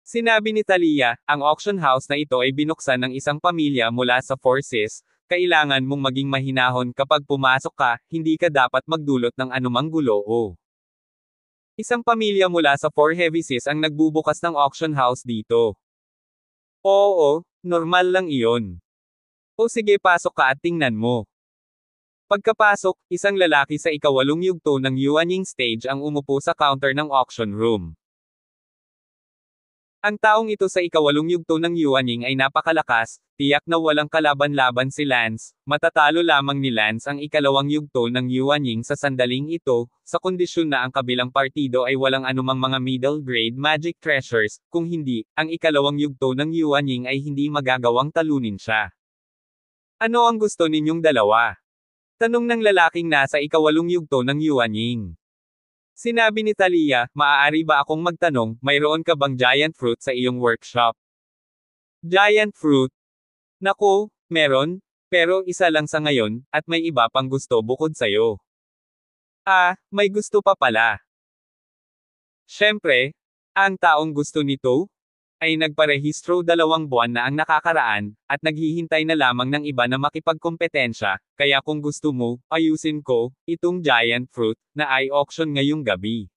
Sinabi ni Talia, ang auction house na ito ay binuksan ng isang pamilya mula sa Forces, kailangan mong maging mahinahon kapag pumasok ka, hindi ka dapat magdulot ng anumang gulo o. Isang pamilya mula sa Four Heavies ang nagbubukas ng auction house dito. Oo, normal lang iyon. O sige pasok ka at tingnan mo. Pagkapasok, isang lalaki sa ikawalong yugto ng Yuanying stage ang umupo sa counter ng auction room. Ang taong ito sa ikawalong yugto ng Yuanying ay napakalakas, tiyak na walang kalaban-laban si Lance, matatalo lamang ni Lance ang ikalawang yugto ng Yuanying sa sandaling ito, sa kondisyon na ang kabilang partido ay walang anumang mga middle-grade magic treasures, kung hindi, ang ikalawang yugto ng Yuanying ay hindi magagawang talunin siya. Ano ang gusto ninyong dalawa? Tanong ng lalaking nasa ikawalong yugto ng Yuanying. Sinabi ni Talia, maaari ba akong magtanong, mayroon ka bang giant fruit sa iyong workshop? Giant fruit? Naku, meron, pero isa lang sa ngayon, at may iba pang gusto bukod sayo. May gusto pa pala. Siyempre, ang taong gusto nito, ay nagparehistro 2 buwan na ang nakakaraan, at naghihintay na lamang ng iba na makipagkompetensya, kaya kung gusto mo, ayusin ko, itong giant fruit, na i-auction ngayong gabi.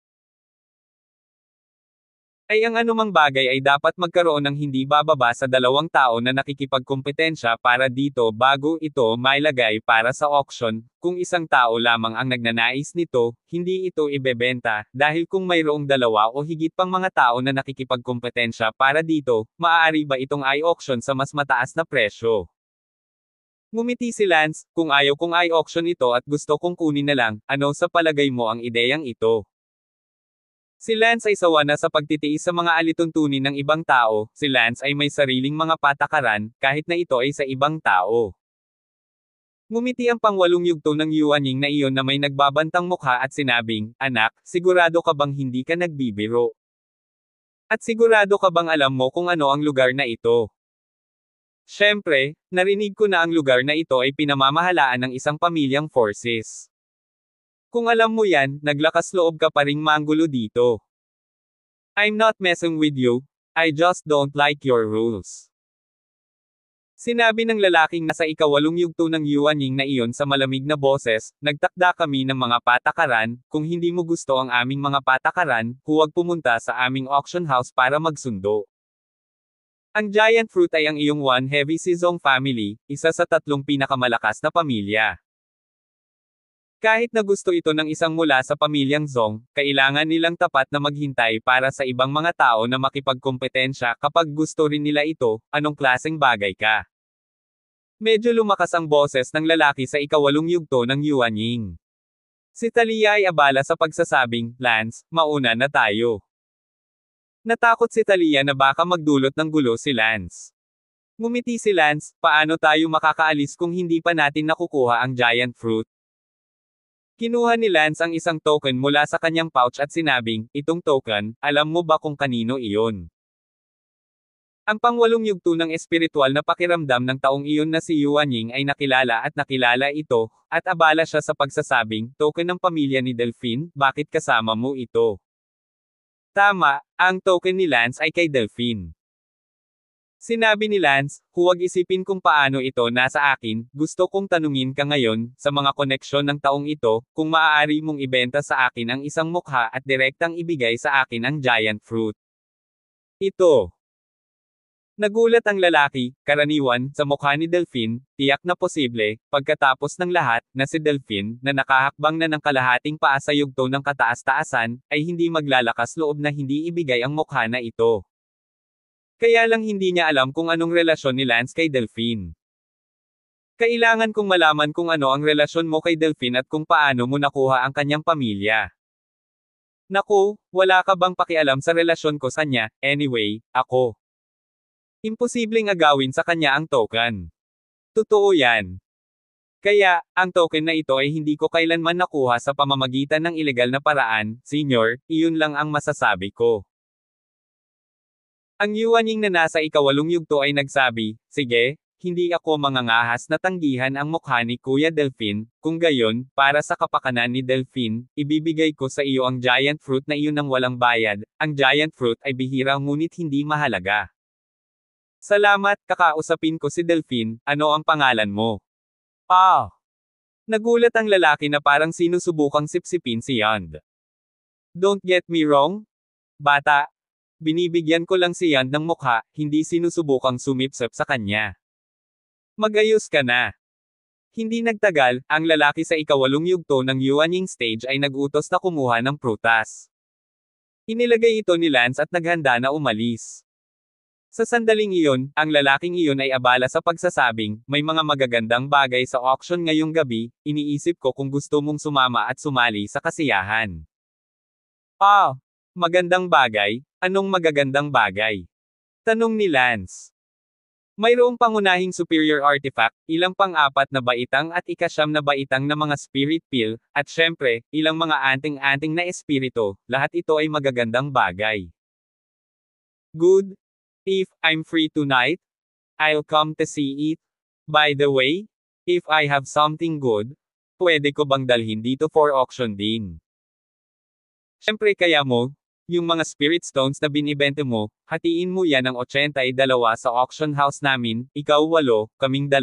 Ay ang anumang bagay ay dapat magkaroon ng hindi bababa sa 2 tao na nakikipagkompetensya para dito bago ito mailagay para sa auction, kung isang tao lamang ang nagnanais nito, hindi ito ibebenta, dahil kung mayroong 2 o higit pang mga tao na nakikipagkompetensya para dito, maaari ba itong i-auction sa mas mataas na presyo? Ngumiti si Lance, kung ayaw kong i-auction ito at gusto kong kunin na lang, ano sa palagay mo ang ideyang ito? Si Lance ay sawa na sa pagtitiis sa mga alituntunin ng ibang tao, si Lance ay may sariling mga patakaran, kahit na ito ay sa ibang tao. Ngumiti ang pangwalong yugto ng Yuanying na iyon na may nagbabantang mukha at sinabing, anak, sigurado ka bang hindi ka nagbibiro? At sigurado ka bang alam mo kung ano ang lugar na ito? Siyempre, narinig ko na ang lugar na ito ay pinamamahalaan ng isang pamilyang Forces. Kung alam mo yan, naglakas loob ka pa ring manggulo dito. I'm not messing with you, I just don't like your rules. Sinabi ng lalaking nasa ikawalong yugto ng Yuanying na iyon sa malamig na boses, nagtakda kami ng mga patakaran, kung hindi mo gusto ang aming mga patakaran, huwag pumunta sa aming auction house para magsundo. Ang giant fruit ay ang iyong One Heavy Sizong family, isa sa tatlong pinakamalakas na pamilya. Kahit na gusto ito ng isang mula sa pamilyang Zong, kailangan nilang tapat na maghintay para sa ibang mga tao na makipagkompetensya kapag gusto rin nila ito, anong klaseng bagay ka? Medyo lumakas ang boses ng lalaki sa ikawalong yugto ng Yuanying. Si Talia ay abala sa pagsasabing, Lance, mauna na tayo. Natakot si Talia na baka magdulot ng gulo si Lance. Ngumiti si Lance, paano tayo makakaalis kung hindi pa natin nakukuha ang giant fruit? Kinuha ni Lance ang isang token mula sa kanyang pouch at sinabing, itong token, alam mo ba kung kanino iyon? Ang pangwalong yugto ng espiritual na pakiramdam ng taong iyon na si Yuanying ay nakilala ito, at abala siya sa pagsasabing, token ng pamilya ni Delphine, bakit kasama mo ito? Tama, ang token ni Lance ay kay Delphine. Sinabi ni Lance, huwag isipin kung paano ito nasa akin, gusto kong tanungin ka ngayon, sa mga koneksyon ng taong ito, kung maaari mong ibenta sa akin ang isang mukha at direktang ibigay sa akin ang giant fruit. Ito. Nagulat ang lalaki, karaniwan, sa mukha ni Delphine, tiyak na posible, pagkatapos ng lahat, na si Delphine, na nakahakbang na ng kalahating paa sa yugto ng kataas-taasan, ay hindi maglalakas loob na hindi ibigay ang mukha na ito. Kaya lang hindi niya alam kung anong relasyon ni Lance kay Delphine. Kailangan kong malaman kung ano ang relasyon mo kay Delphine at kung paano mo nakuha ang kanyang pamilya. Naku, wala ka bang pakialam sa relasyon ko sa niya, anyway, ako. Imposibleng agawin sa kanya ang token. Totoo yan. Kaya, ang token na ito ay hindi ko kailanman nakuha sa pamamagitan ng ilegal na paraan, senyor, iyon lang ang masasabi ko. Ang Yuanying na nasa ikawalong yugto ay nagsabi, sige, hindi ako mangangahas na tanggihan ang mukha ni Kuya Delphine, kung gayon, para sa kapakanan ni Delphine, ibibigay ko sa iyo ang giant fruit na iyon ng walang bayad, ang giant fruit ay bihira ngunit hindi mahalaga. Salamat, kakausapin ko si Delphine, ano ang pangalan mo? Nagulat ang lalaki na parang sinusubukang sipsipin si Yand. Don't get me wrong, bata. Binibigyan ko lang si Yand ng mukha, hindi sinusubukang sumipsip sa kanya. Magayos ka na. Hindi nagtagal, ang lalaki sa ikawalong yugto ng Yuanying stage ay nagutos na kumuha ng prutas. Inilagay ito ni Lance at naghanda na umalis. Sa sandaling iyon, ang lalaking iyon ay abala sa pagsasabing, may mga magagandang bagay sa auction ngayong gabi, iniisip ko kung gusto mong sumama at sumali sa kasiyahan. Magandang bagay? Anong magagandang bagay? Tanong ni Lance. Mayroong pangunahing superior artifact, ilang pang-apat na baitang at ika-9 na baitang na mga spirit pill, at syempre, ilang mga anting-anting na espiritu, lahat ito ay magagandang bagay. Good. If I'm free tonight, I'll come to see it. By the way, if I have something good, pwede ko bang dalhin dito for auction din? Syempre kaya mo, yung mga spirit stones na binibente mo, hatiin mo yan ng 82 sa auction house namin, ikaw 8, kaming 2.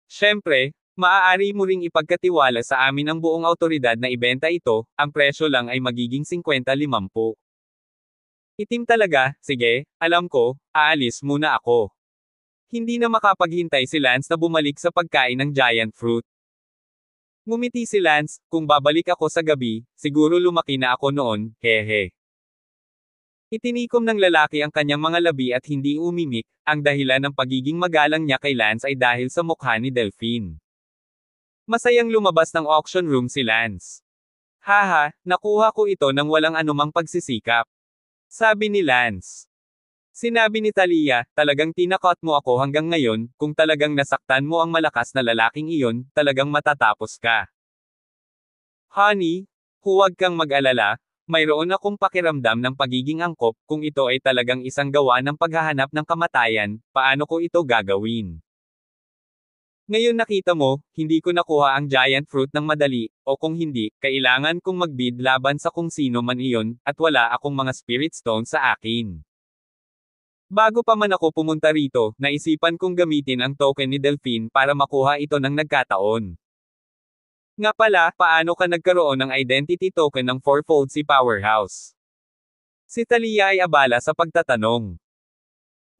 Syempre, maaari mo ring ipagkatiwala sa amin ang buong autoridad na ibenta ito, ang presyo lang ay magiging 50-50. Itim talaga, sige, alam ko, aalis muna ako. Hindi na makapaghintay si Lance na bumalik sa pagkain ng giant fruit. Ngumiti si Lance, kung babalik ako sa gabi, siguro lumaki na ako noon, hehe. Itinikom ng lalaki ang kanyang mga labi at hindi umimik, ang dahilan ng pagiging magalang niya kay Lance ay dahil sa mukha ni Delphine. Masayang lumabas ng auction room si Lance. Haha, nakuha ko ito nang walang anumang pagsisikap. Sabi ni Lance. Sinabi ni Talia, talagang tinakot mo ako hanggang ngayon, kung talagang nasaktan mo ang malakas na lalaking iyon, talagang matatapos ka. Honey, huwag kang mag-alala, mayroon akong pakiramdam ng pagiging angkop, kung ito ay talagang isang gawa ng paghahanap ng kamatayan, paano ko ito gagawin? Ngayon nakita mo, hindi ko nakuha ang giant fruit ng madali, o kung hindi, kailangan kong magbid laban sa kung sino man iyon, at wala akong mga spirit stone sa akin. Bago pa man ako pumunta rito, naisipan kong gamitin ang token ni Delphine para makuha ito ng nagkataon. Nga pala, paano ka nagkaroon ng identity token ng fourfold si Powerhouse? Si Talia ay abala sa pagtatanong.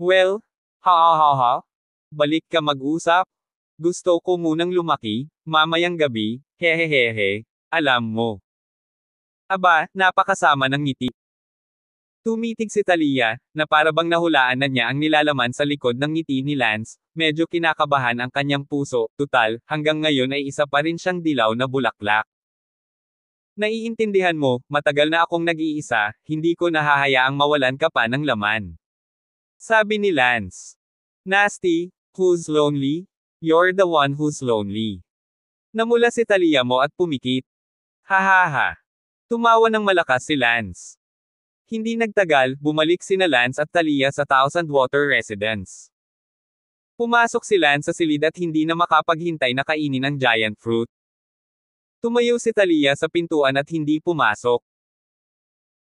Well, ha. Balik ka mag-usap? Gusto ko munang lumaki, mamayang gabi, hehehehe, alam mo. Aba, napakasama ng ngiti. Tumitig si Talia, na para bang nahulaan na niya ang nilalaman sa likod ng ngiti ni Lance, medyo kinakabahan ang kanyang puso, tutal, hanggang ngayon ay isa pa rin siyang dilaw na bulaklak. Naiintindihan mo, matagal na akong nag-iisa, hindi ko nahahayaang mawalan ka pa ng laman. Sabi ni Lance. Nasty, who's lonely? You're the one who's lonely. Namula si Talia mo at pumikit. Hahaha. Tumawa ng malakas si Lance. Hindi nagtagal, bumalik sina Lance at Talia sa Thousand Water Residence. Pumasok si Lance sa silid at hindi na makapaghintay na kainin ang giant fruit. Tumayo si Talia sa pintuan at hindi pumasok.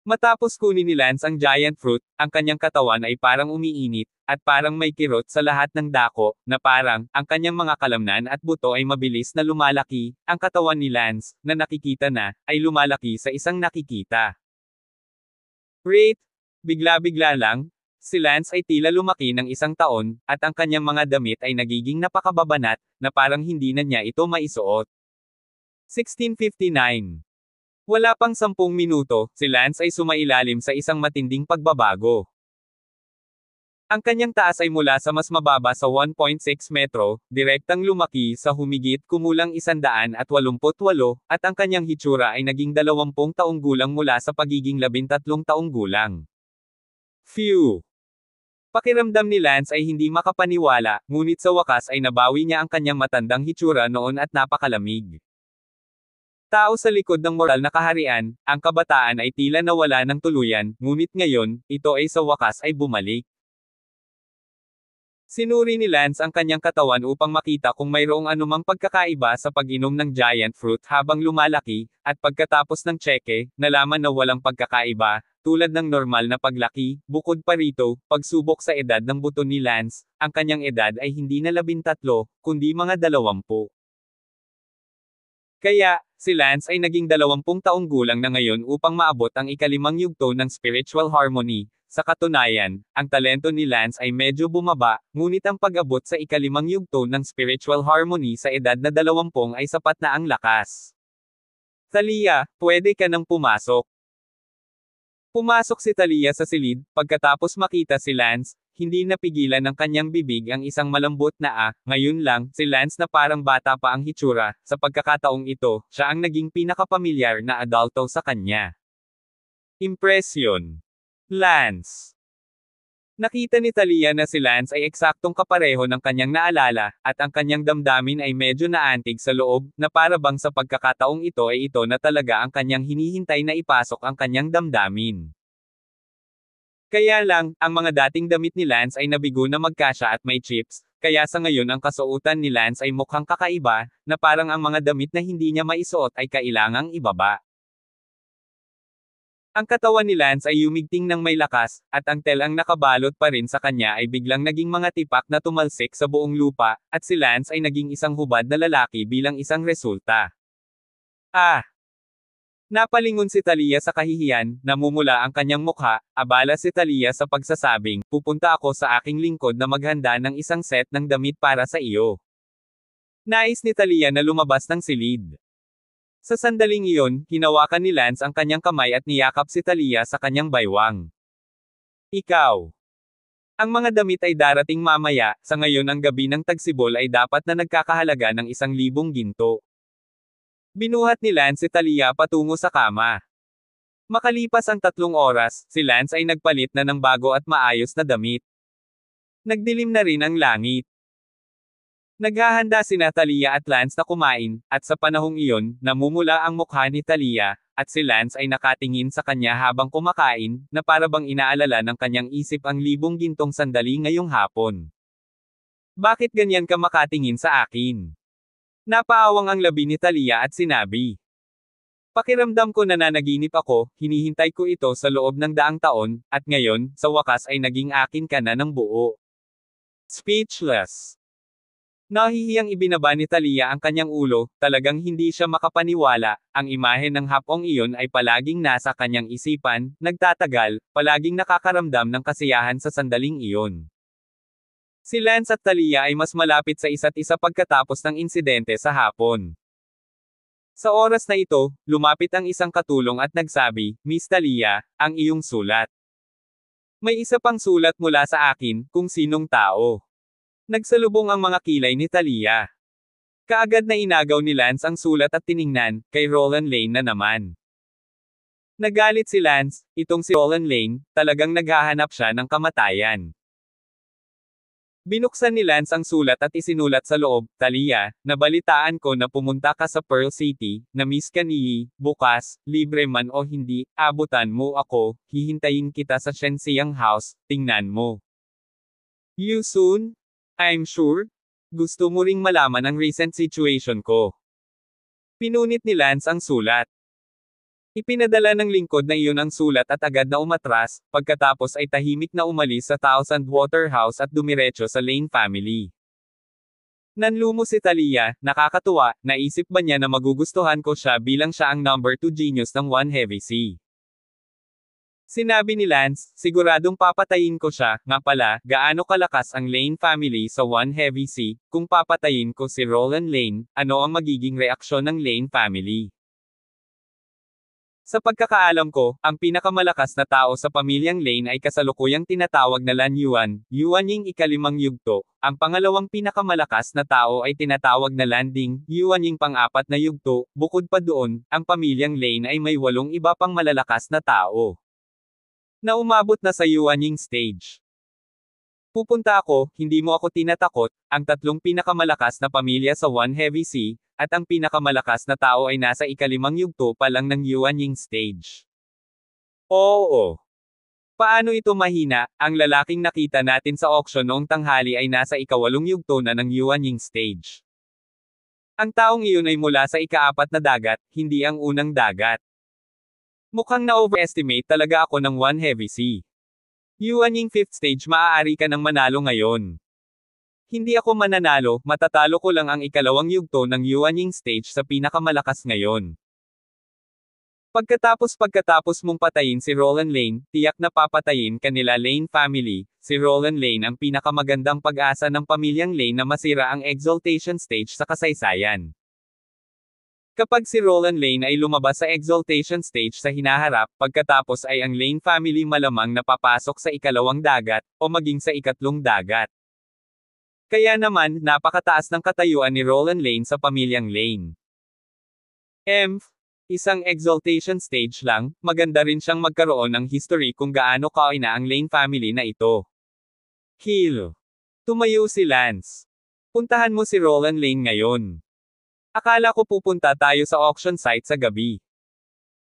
Matapos kunin ni Lance ang giant fruit, ang kanyang katawan ay parang umiinit, at parang may kirot sa lahat ng dako, na parang, ang kanyang mga kalamnan at buto ay mabilis na lumalaki, ang katawan ni Lance, na nakikita na, ay lumalaki sa isang nakikita. Wait! Bigla-bigla lang, si Lance ay tila lumaki ng 1 taon, at ang kanyang mga damit ay nagiging napakababanat, na parang hindi na niya ito maisuot. 1659. Wala pang 10 minuto, si Lance ay sumailalim sa isang matinding pagbabago. Ang kanyang taas ay mula sa mas mababa sa 1.6 metro, direktang lumaki sa humigit kumulang 188, at ang kanyang hitsura ay naging 20 taong gulang mula sa pagiging 13 taong gulang. Phew! Pakiramdam ni Lance ay hindi makapaniwala, ngunit sa wakas ay nabawi niya ang kanyang matandang hitsura noon at napakalamig. Tao sa likod ng moral na kaharian, ang kabataan ay tila nawala ng tuluyan, ngunit ngayon, ito ay sa wakas ay bumalik. Sinuri ni Lance ang kanyang katawan upang makita kung mayroong anumang pagkakaiba sa pag-inom ng giant fruit habang lumalaki, at pagkatapos ng tseke, nalaman na walang pagkakaiba, tulad ng normal na paglaki, bukod pa rito, pagsubok sa edad ng buto ni Lance, ang kanyang edad ay hindi na 13, kundi mga 20. Kaya, si Lance ay naging 20 taong gulang na ngayon upang maabot ang ika-5 yugto ng spiritual harmony. Sa katunayan, ang talento ni Lance ay medyo bumaba, ngunit ang pag-abot sa ika-5 yugto ng spiritual harmony sa edad na 20 ay sapat na ang lakas. Talia, pwede ka nang pumasok. Pumasok si Talia sa silid, pagkatapos makita si Lance, hindi napigilan ng kanyang bibig ang isang malambot na ngayon lang, si Lance na parang bata pa ang hitsura, sa pagkakataong ito, siya ang naging pinakapamilyar na adulto sa kanya. Impresyon. Lance. Nakita ni Talia na si Lance ay eksaktong kapareho ng kanyang naalala, at ang kanyang damdamin ay medyo naantig sa loob, na para bang sa pagkakataong ito ay ito na talaga ang kanyang hinihintay na ipasok ang kanyang damdamin. Kaya lang, ang mga dating damit ni Lance ay nabigo na magkasya at may chips, kaya sa ngayon ang kasuotan ni Lance ay mukhang kakaiba, na parang ang mga damit na hindi niya maisuot ay kailangang ibaba. Ang katawan ni Lance ay yumigting ng may lakas, at ang telang nakabalot pa rin sa kanya ay biglang naging mga tipak na tumalsik sa buong lupa, at si Lance ay naging isang hubad na lalaki bilang isang resulta. Napalingon si Talia sa kahihiyan, namumula ang kanyang mukha, abala si Talia sa pagsasabing, pupunta ako sa aking lingkod na maghanda ng isang set ng damit para sa iyo. Nais ni Talia na lumabas ng silid. Sa sandaling iyon, hinawakan ni Lance ang kanyang kamay at niyakap si Talia sa kanyang baywang. Ikaw. Ang mga damit ay darating mamaya, sa ngayon ang gabi ng tagsibol ay dapat na nagkakahalaga ng 1,000 ginto. Binuhat ni Lance si Talia patungo sa kama. Makalipas ang 3 oras, si Lance ay nagpalit na ng bago at maayos na damit. Nagdilim na rin ang langit. Naghahanda sina Talia at Lance na kumain, at sa panahong iyon, namumula ang mukha ni Talia, at si Lance ay nakatingin sa kanya habang kumakain, na para bang inaalala ng kanyang isip ang 1,000 gintong sandali ngayong hapon. Bakit ganyan ka makatingin sa akin? Napaawang ang labi ni Talia at sinabi. Pakiramdam ko na nanaginip ako, hinihintay ko ito sa loob ng daang taon, at ngayon, sa wakas ay naging akin ka na ng buo. Speechless. Nahihiyang ibinaba ni Talia ang kanyang ulo, talagang hindi siya makapaniwala, ang imahe ng hapong iyon ay palaging nasa kanyang isipan, nagtatagal, palaging nakakaramdam ng kasiyahan sa sandaling iyon. Si Lance at Talia ay mas malapit sa isa't isa pagkatapos ng insidente sa hapon. Sa oras na ito, lumapit ang isang katulong at nagsabi, Miss Talia, ang iyong sulat. May isa pang sulat mula sa akin, kung sinong tao. Nagsalubong ang mga kilay ni Talia. Kaagad na inagaw ni Lance ang sulat at tiningnan, kay Roland Lane na naman. Nagalit si Lance, itong si Roland Lane, talagang naghahanap siya ng kamatayan. Binuksan ni Lance ang sulat at isinulat sa loob, Talia, nabalitaan ko na pumunta ka sa Pearl City, na-miss ka ni Yi, bukas, libre man o hindi, abutan mo ako, hihintayin kita sa Shenxiang House, tingnan mo. You soon? I'm sure? Gusto mo ring malaman ang recent situation ko. Pinunit ni Lance ang sulat. Ipinadala ng lingkod na iyon ang sulat at agad na umatras, pagkatapos ay tahimik na umalis sa Thousand Water House at dumiretso sa Lane family. Nanlumo si Talia, nakakatuwa, naisip ba niya na magugustuhan ko siya bilang siya ang number 2 genius ng One Heavy Sea. Sinabi ni Lance, siguradong papatayin ko siya, nga pala, gaano kalakas ang Lane family sa One Heavy Sea, kung papatayin ko si Roland Lane, ano ang magiging reaksyon ng Lane family? Sa pagkakaalam ko, ang pinakamalakas na tao sa pamilyang Lane ay kasalukuyang tinatawag na Lan Yuan, Yuanying ikalimang yugto. Ang pangalawang pinakamalakas na tao ay tinatawag na Lan Ding, Yuanying pang-apat na yugto. Bukod pa doon, ang pamilyang Lane ay may 8 iba pang malalakas na tao na umabot na sa Yuanying stage. Pupunta ako, hindi mo ako tinatakot, ang 3 pinakamalakas na pamilya sa One Heavy Sea, at ang pinakamalakas na tao ay nasa ikalimang yugto pa lang ng Yuanying stage. Oo. Paano ito mahina? Ang lalaking nakita natin sa auction noong tanghali ay nasa ika-8 yugto na ng Yuanying stage. Ang taong iyon ay mula sa ika-4 na dagat, hindi ang unang dagat. Mukhang na-overestimate talaga ako ng One Heavy Sea. Yuanying 5th stage, maaari ka nang manalo ngayon. Hindi ako mananalo, matatalo ko lang ang ikalawang yugto ng Yuanying stage sa pinakamalakas ngayon. Pagkatapos mong patayin si Roland Lane, tiyak na papatayin kanila Lane family. Si Roland Lane ang pinakamagandang pag-asa ng pamilyang Lane na masira ang exaltation stage sa kasaysayan. Kapag si Roland Lane ay lumabas sa exaltation stage sa hinaharap, pagkatapos ay ang Lane family malamang na papasok sa ikalawang dagat, o maging sa ikatlong dagat. Kaya naman, napakataas ng katayuan ni Roland Lane sa pamilyang Lane. Isang exaltation stage lang, maganda rin siyang magkaroon ng history kung gaano kaina ang Lane family na ito. Kill. Tumayo si Lance. Puntahan mo si Roland Lane ngayon. Akala ko pupunta tayo sa auction site sa gabi.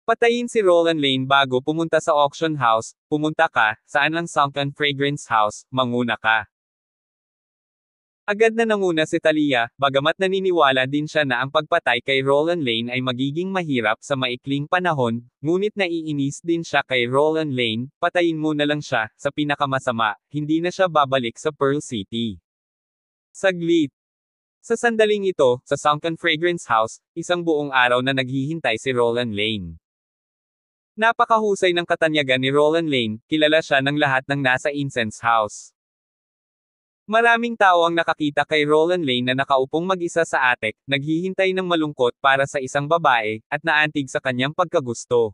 Patayin si Roland Lane bago pumunta sa auction house, pumunta ka, saan ang Sunken Fragrance House, manguna ka. Agad na nanguna si Talia, bagamat naniniwala din siya na ang pagpatay kay Roland Lane ay magiging mahirap sa maikling panahon, ngunit naiinis din siya kay Roland Lane, patayin mo na lang siya, sa pinakamasama, hindi na siya babalik sa Pearl City. Saglit. Sa sandaling ito, sa Sunken Fragrance House, isang buong araw na naghihintay si Roland Lane. Napakahusay ng katanyagan ni Roland Lane, kilala siya ng lahat ng nasa Incense House. Maraming tao ang nakakita kay Roland Lane na nakaupong mag-isa sa attic, naghihintay ng malungkot para sa isang babae, at naantig sa kanyang pagkagusto.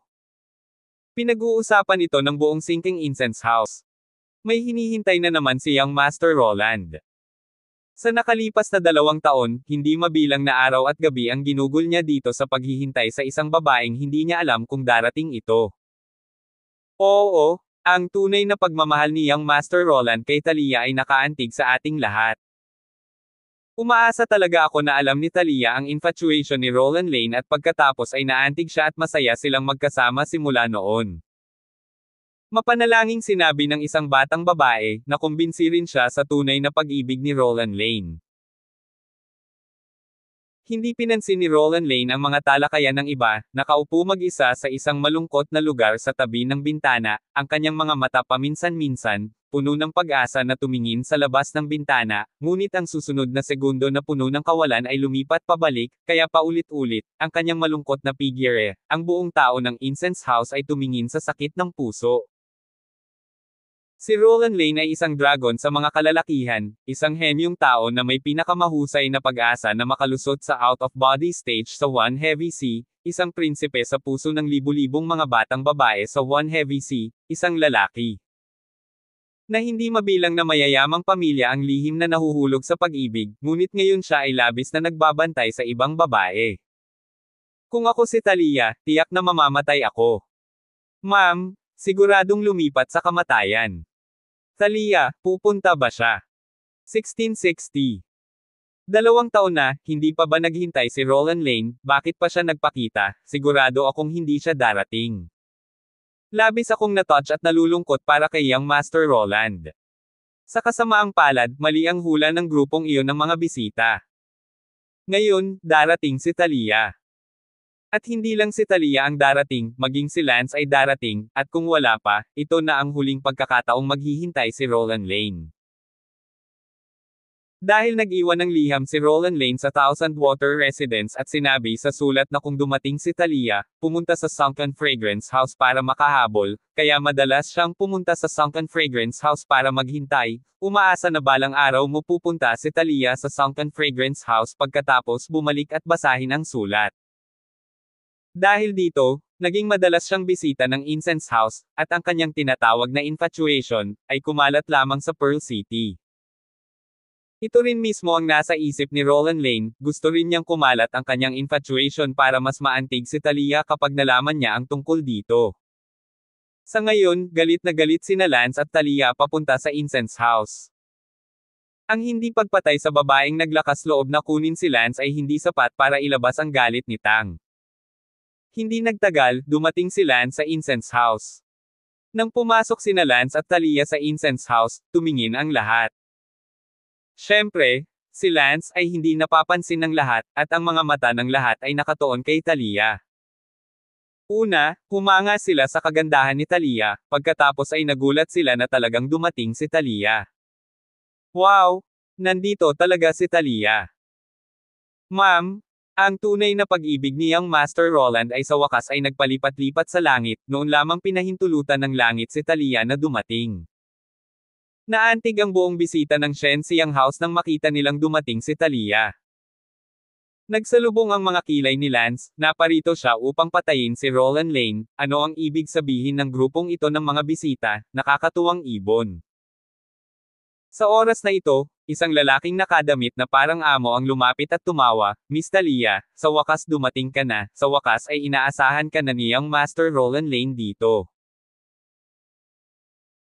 Pinag-uusapan ito ng buong Sinking Incense House. May hinihintay na naman si Young Master Roland. Sa nakalipas na 2 taon, hindi mabilang na araw at gabi ang ginugol niya dito sa paghihintay sa isang babaeng hindi niya alam kung darating ito. Oo, ang tunay na pagmamahal ni Young Master Roland kay Talia ay nakaantig sa ating lahat. Umaasa talaga ako na alam ni Talia ang infatuation ni Roland Lane at pagkatapos ay naantig siya at masaya silang magkasama simula noon. Mapanalangin sinabi ng isang batang babae, na kumbinsi rin siya sa tunay na pag-ibig ni Roland Lane. Hindi pinansin ni Roland Lane ang mga talakayan ng iba, nakaupo mag-isa sa isang malungkot na lugar sa tabi ng bintana, ang kanyang mga mata paminsan-minsan, puno ng pag-asa na tumingin sa labas ng bintana, ngunit ang susunod na segundo na puno ng kawalan ay lumipat pabalik, kaya paulit-ulit, ang kanyang malungkot na figure. Ang buong tao ng Incense House ay tumingin sa sakit ng puso. Si Roland Lane ay isang dragon sa mga kalalakihan, isang henyong tao na may pinakamahusay na pag-asa na makalusot sa out-of-body stage sa One Heavy Sea, isang prinsipe sa puso ng libu-libong mga batang babae sa One Heavy Sea, isang lalaki na hindi mabilang na mayayamang pamilya ang lihim na nahuhulog sa pag-ibig, ngunit ngayon siya ay labis na nagbabantay sa ibang babae. Kung ako si Talia, tiyak na mamamatay ako. Ma'am, siguradong lumipat sa kamatayan. Talia, pupunta ba siya? 1660. 2 taon na, hindi pa ba naghintay si Roland Lane, bakit pa siya nagpakita, sigurado akong hindi siya darating. Labis akong natouch at nalulungkot para kay Young Master Roland. Sa kasamaang palad, mali ang hula ng grupong iyon ng mga bisita. Ngayon, darating si Talia. At hindi lang si Talia ang darating, maging si Lance ay darating, at kung wala pa, ito na ang huling pagkakataong maghihintay si Roland Lane. Dahil nag-iwan ng liham si Roland Lane sa Thousand Water Residence at sinabi sa sulat na kung dumating si Talia, pumunta sa Sunken Fragrance House para makahabol, kaya madalas siyang pumunta sa Sunken Fragrance House para maghintay, umaasa na balang araw mo pupunta si Talia sa Sunken Fragrance House pagkatapos bumalik at basahin ang sulat. Dahil dito, naging madalas siyang bisita ng Incense House, at ang kanyang tinatawag na infatuation, ay kumalat lamang sa Pearl City. Ito rin mismo ang nasa isip ni Roland Lane, gusto rin niyang kumalat ang kanyang infatuation para mas maantig si Talia kapag nalaman niya ang tungkol dito. Sa ngayon, galit na galit sina Lance at Talia papunta sa Incense House. Ang hindi pagpatay sa babaeng naglakas loob na kunin si Lance ay hindi sapat para ilabas ang galit ni Tang. Hindi nagtagal, dumating si Lance sa Incense House. Nang pumasok sina Lance at Talia sa Incense House, tumingin ang lahat. Siyempre, si Lance ay hindi napapansin ng lahat, at ang mga mata ng lahat ay nakatuon kay Talia. Una, humanga sila sa kagandahan ni Talia, pagkatapos ay nagulat sila na talagang dumating si Talia. Wow! Nandito talaga si Talia. Ma'am, ang tunay na pag-ibig ni Young Master Roland ay sa wakas ay nagpalipat-lipat sa langit, noon lamang pinahintulutan ng langit si Talia na dumating. Naantig ang buong bisita ng Shenxiang House nang makita nilang dumating si Talia. Nagsalubong ang mga kilay ni Lance, naparito siya upang patayin si Roland Lane, ano ang ibig sabihin ng grupong ito ng mga bisita, nakakatuwang ibon. Sa oras na ito, isang lalaking nakadamit na parang amo ang lumapit at tumawa, Miss Talia, sa wakas dumating ka na, sa wakas ay inaasahan ka na ni Young Master Roland Lane dito.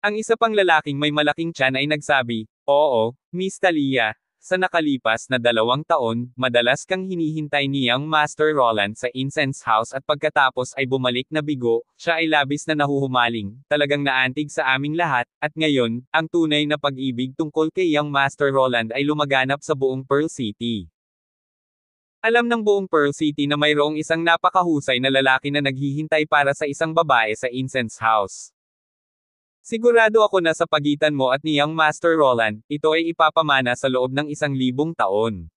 Ang isa pang lalaking may malaking tiyan ay nagsabi, oo, Miss Talia, sa nakalipas na 2 taon, madalas kang hinihintay ni Young Master Roland sa Incense House at pagkatapos ay bumalik na bigo, siya ay labis na nahuhumaling, talagang naantig sa aming lahat, at ngayon, ang tunay na pag-ibig tungkol kay Young Master Roland ay lumaganap sa buong Pearl City. Alam ng buong Pearl City na mayroong isang napakahusay na lalaki na naghihintay para sa isang babae sa Incense House. Sigurado ako na sa pagitan mo at ni Young Master Roland, ito ay ipapamana sa loob ng 1,000 taon.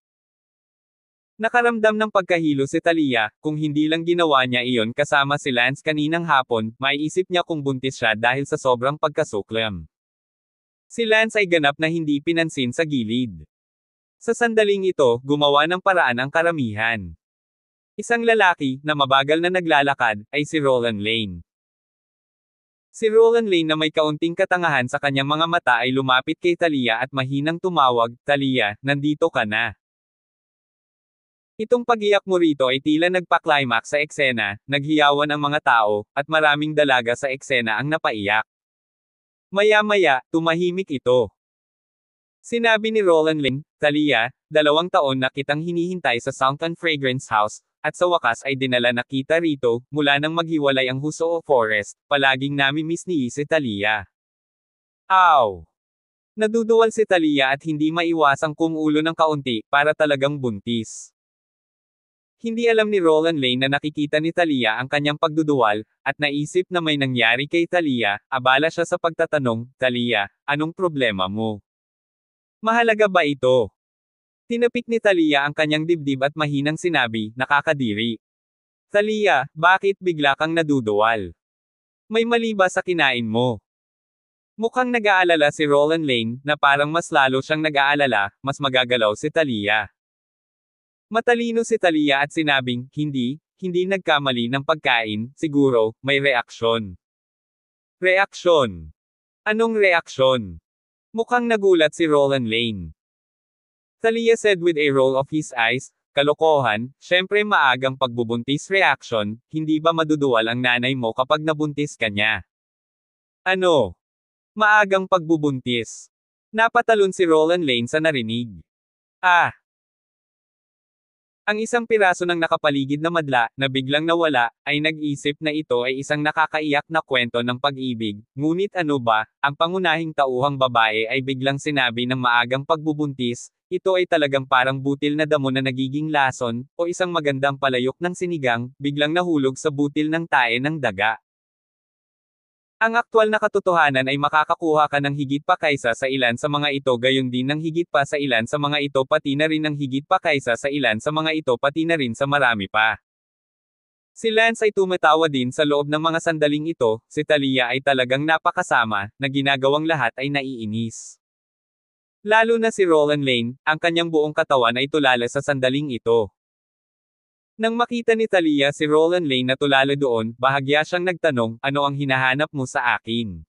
Nakaramdam ng pagkahilo si Talia, kung hindi lang ginawa niya iyon kasama si Lance kaninang hapon, maiisip niya kung buntis siya dahil sa sobrang pagkasuklam. Si Lance ay ganap na hindi pinansin sa gilid. Sa sandaling ito, gumawa ng paraan ang karamihan. Isang lalaki, na mabagal na naglalakad, ay si Roland Lane. Si Roland Lane na may kaunting katangahan sa kanyang mga mata ay lumapit kay Talia at mahinang tumawag, Talia, nandito ka na. Itong pag-iyak mo rito ay tila nagpa-climax sa eksena, naghiyawan ang mga tao, at maraming dalaga sa eksena ang napaiyak. Maya-maya, tumahimik ito. Sinabi ni Roland Lane, Talia, 2 taon na kitang hinihintay sa Sunken Fragrance House, at sa wakas ay dinala na kita rito, mula nang maghiwalay ang Huso Forest, palaging nami-miss ni si Talia. Aw! Naduduwal si Talia at hindi maiwasang kumulo ng kaunti, para talagang buntis. Hindi alam ni Roland Lane na nakikita ni Talia ang kanyang pagduduwal, at naisip na may nangyari kay Talia. Abala siya sa pagtatanong, Talia, anong problema mo? Mahalaga ba ito? Tinapik ni Talia ang kanyang dibdib at mahinang sinabi, nakakadiri. Talia, bakit bigla kang naduduwal? May mali ba sa kinain mo? Mukhang nag-aalala si Roland Lane, na parang mas lalo siyang nag-aalala, mas magagalaw si Talia. Matalino si Talia at sinabing, hindi nagkamali ng pagkain, siguro, may reaksyon. Reaksyon? Anong reaksyon? Mukhang nagulat si Roland Lane. Talia said with a roll of his eyes, kalokohan, syempre maagang pagbubuntis reaction, hindi ba maduduwal ang nanay mo kapag nabuntis ka niya? Ano? Maagang pagbubuntis. Napatalon si Roland Lane sa narinig. Ang isang piraso ng nakapaligid na madla, na biglang nawala, ay nag-isip na ito ay isang nakakaiyak na kwento ng pag-ibig. Ngunit ano ba, ang pangunahing tauhang babae ay biglang sinabi ng maagang pagbubuntis, ito ay talagang parang butil na damo na nagiging lason, o isang magandang palayok ng sinigang, biglang nahulog sa butil ng tae ng daga. Ang aktwal na katotohanan ay makakakuha ka ng higit pa kaysa sa ilan sa mga ito gayon din ng higit pa sa ilan sa mga ito pati na rin ng higit pa kaysa sa ilan sa mga ito pati na rin sa marami pa. Si Lance ay tumatawa din sa loob ng mga sandaling ito, si Talia ay talagang napakasama, na ginagawang lahat ay naiinis. Lalo na si Roland Lane, ang kanyang buong katawan ay tulala sa sandaling ito. Nang makita ni Talia si Roland Lane na tulala doon, bahagya siyang nagtanong, ano ang hinahanap mo sa akin?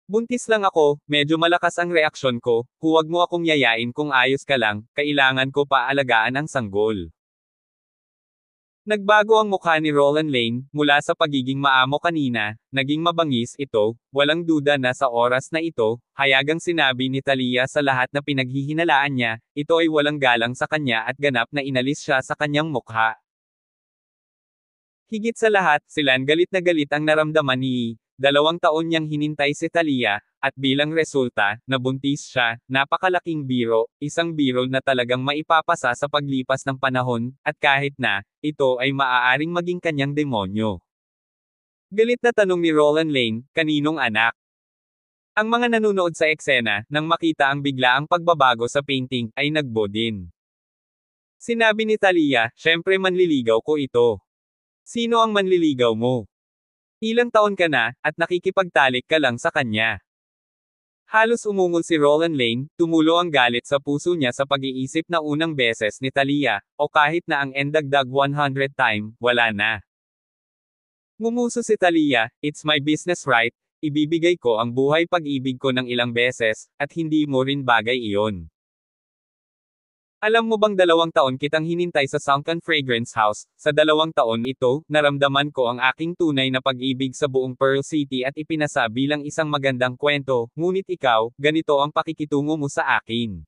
Buntis lang ako, medyo malakas ang reaksyon ko, huwag mo akong yayain kung ayos ka lang, kailangan ko pa alagaan ang sanggol. Nagbago ang mukha ni Roland Lane, mula sa pagiging maamo kanina, naging mabangis ito, walang duda na sa oras na ito, hayagang sinabi ni Talia sa lahat na pinaghihinalaan niya, ito ay walang galang sa kanya at ganap na inalis siya sa kanyang mukha. Higit sa lahat, silan galit na galit ang naramdaman ni 2 taon niyang hinintay si Talia, at bilang resulta, nabuntis siya, napakalaking biro, isang biro na talagang maipapasa sa paglipas ng panahon, at kahit na, ito ay maaaring maging kanyang demonyo. Galit na tanong ni Roland Lane, kaninong anak? Ang mga nanunood sa eksena, nang makita ang biglaang pagbabago sa painting, ay nagbo din. Sinabi ni Talia, syempre manliligaw ko ito. Sino ang manliligaw mo? Ilang taon ka na, at nakikipagtalik ka lang sa kanya. Halos umungol si Roland Lane, tumulo ang galit sa puso niya sa pag-iisip na unang beses ni Talia, o kahit na ang endagdag 100 time, wala na. Ngumuso si Talia, it's my business right, ibibigay ko ang buhay pag-ibig ko ng ilang beses, at hindi mo rin bagay iyon. Alam mo bang 2 taon kitang hinintay sa Sunken Fragrance House, sa 2 taon ito, naramdaman ko ang aking tunay na pag-ibig sa buong Pearl City at ipinasa bilang isang magandang kwento, ngunit ikaw, ganito ang pakikitungo mo sa akin.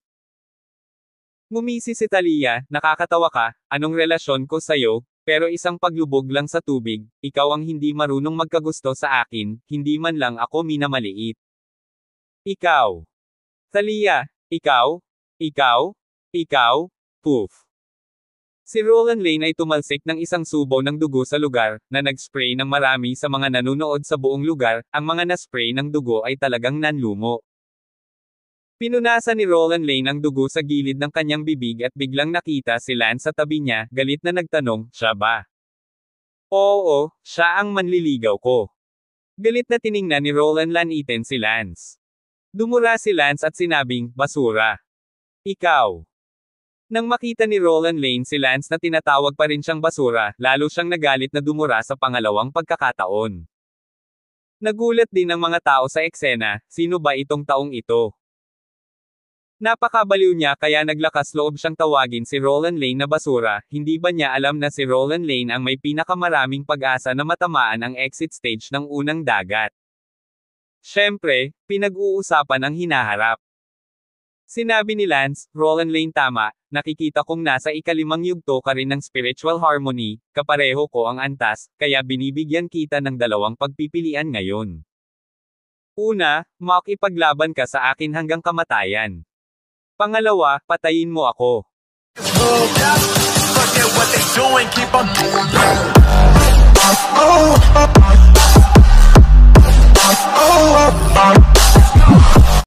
Ngumisi si Talia, nakakatawa ka, anong relasyon ko sa'yo, pero isang paglubog lang sa tubig, ikaw ang hindi marunong magkagusto sa akin, hindi man lang ako minamaliit. Ikaw. Talia, ikaw? Poof. Si Roland Lane ay tumalsik ng isang subo ng dugo sa lugar, na nag-spray ng marami sa mga nanunood sa buong lugar, ang mga na-spray ng dugo ay talagang nanlumo. Pinunasan ni Roland Lane ang dugo sa gilid ng kanyang bibig at biglang nakita si Lance sa tabi niya, galit na nagtanong, siya ba? Oo, siya ang manliligaw ko. Galit na tiningnan ni Roland Lane si Lance. Dumura si Lance at sinabing, basura. Ikaw. Nang makita ni Roland Lane si Lance na tinatawag pa rin siyang basura, lalo siyang nagalit na dumura sa pangalawang pagkakataon. Nagulat din ang mga tao sa eksena, sino ba itong taong ito? Napakabaliw niya kaya naglakas loob siyang tawagin si Roland Lane na basura, hindi ba niya alam na si Roland Lane ang may pinakamaraming pag-asa na matamaan ang exit stage ng unang dagat? Siyempre, pinag-uusapan ang hinaharap. Sinabi ni Lance, Roland Lane tama, nakikita kong nasa ikalimang yugto ka rin ng spiritual harmony, kapareho ko ang antas, kaya binibigyan kita ng 2 pagpipilian ngayon. Una, makipaglaban ka sa akin hanggang kamatayan. Pangalawa, patayin mo ako. what they doing, keep on.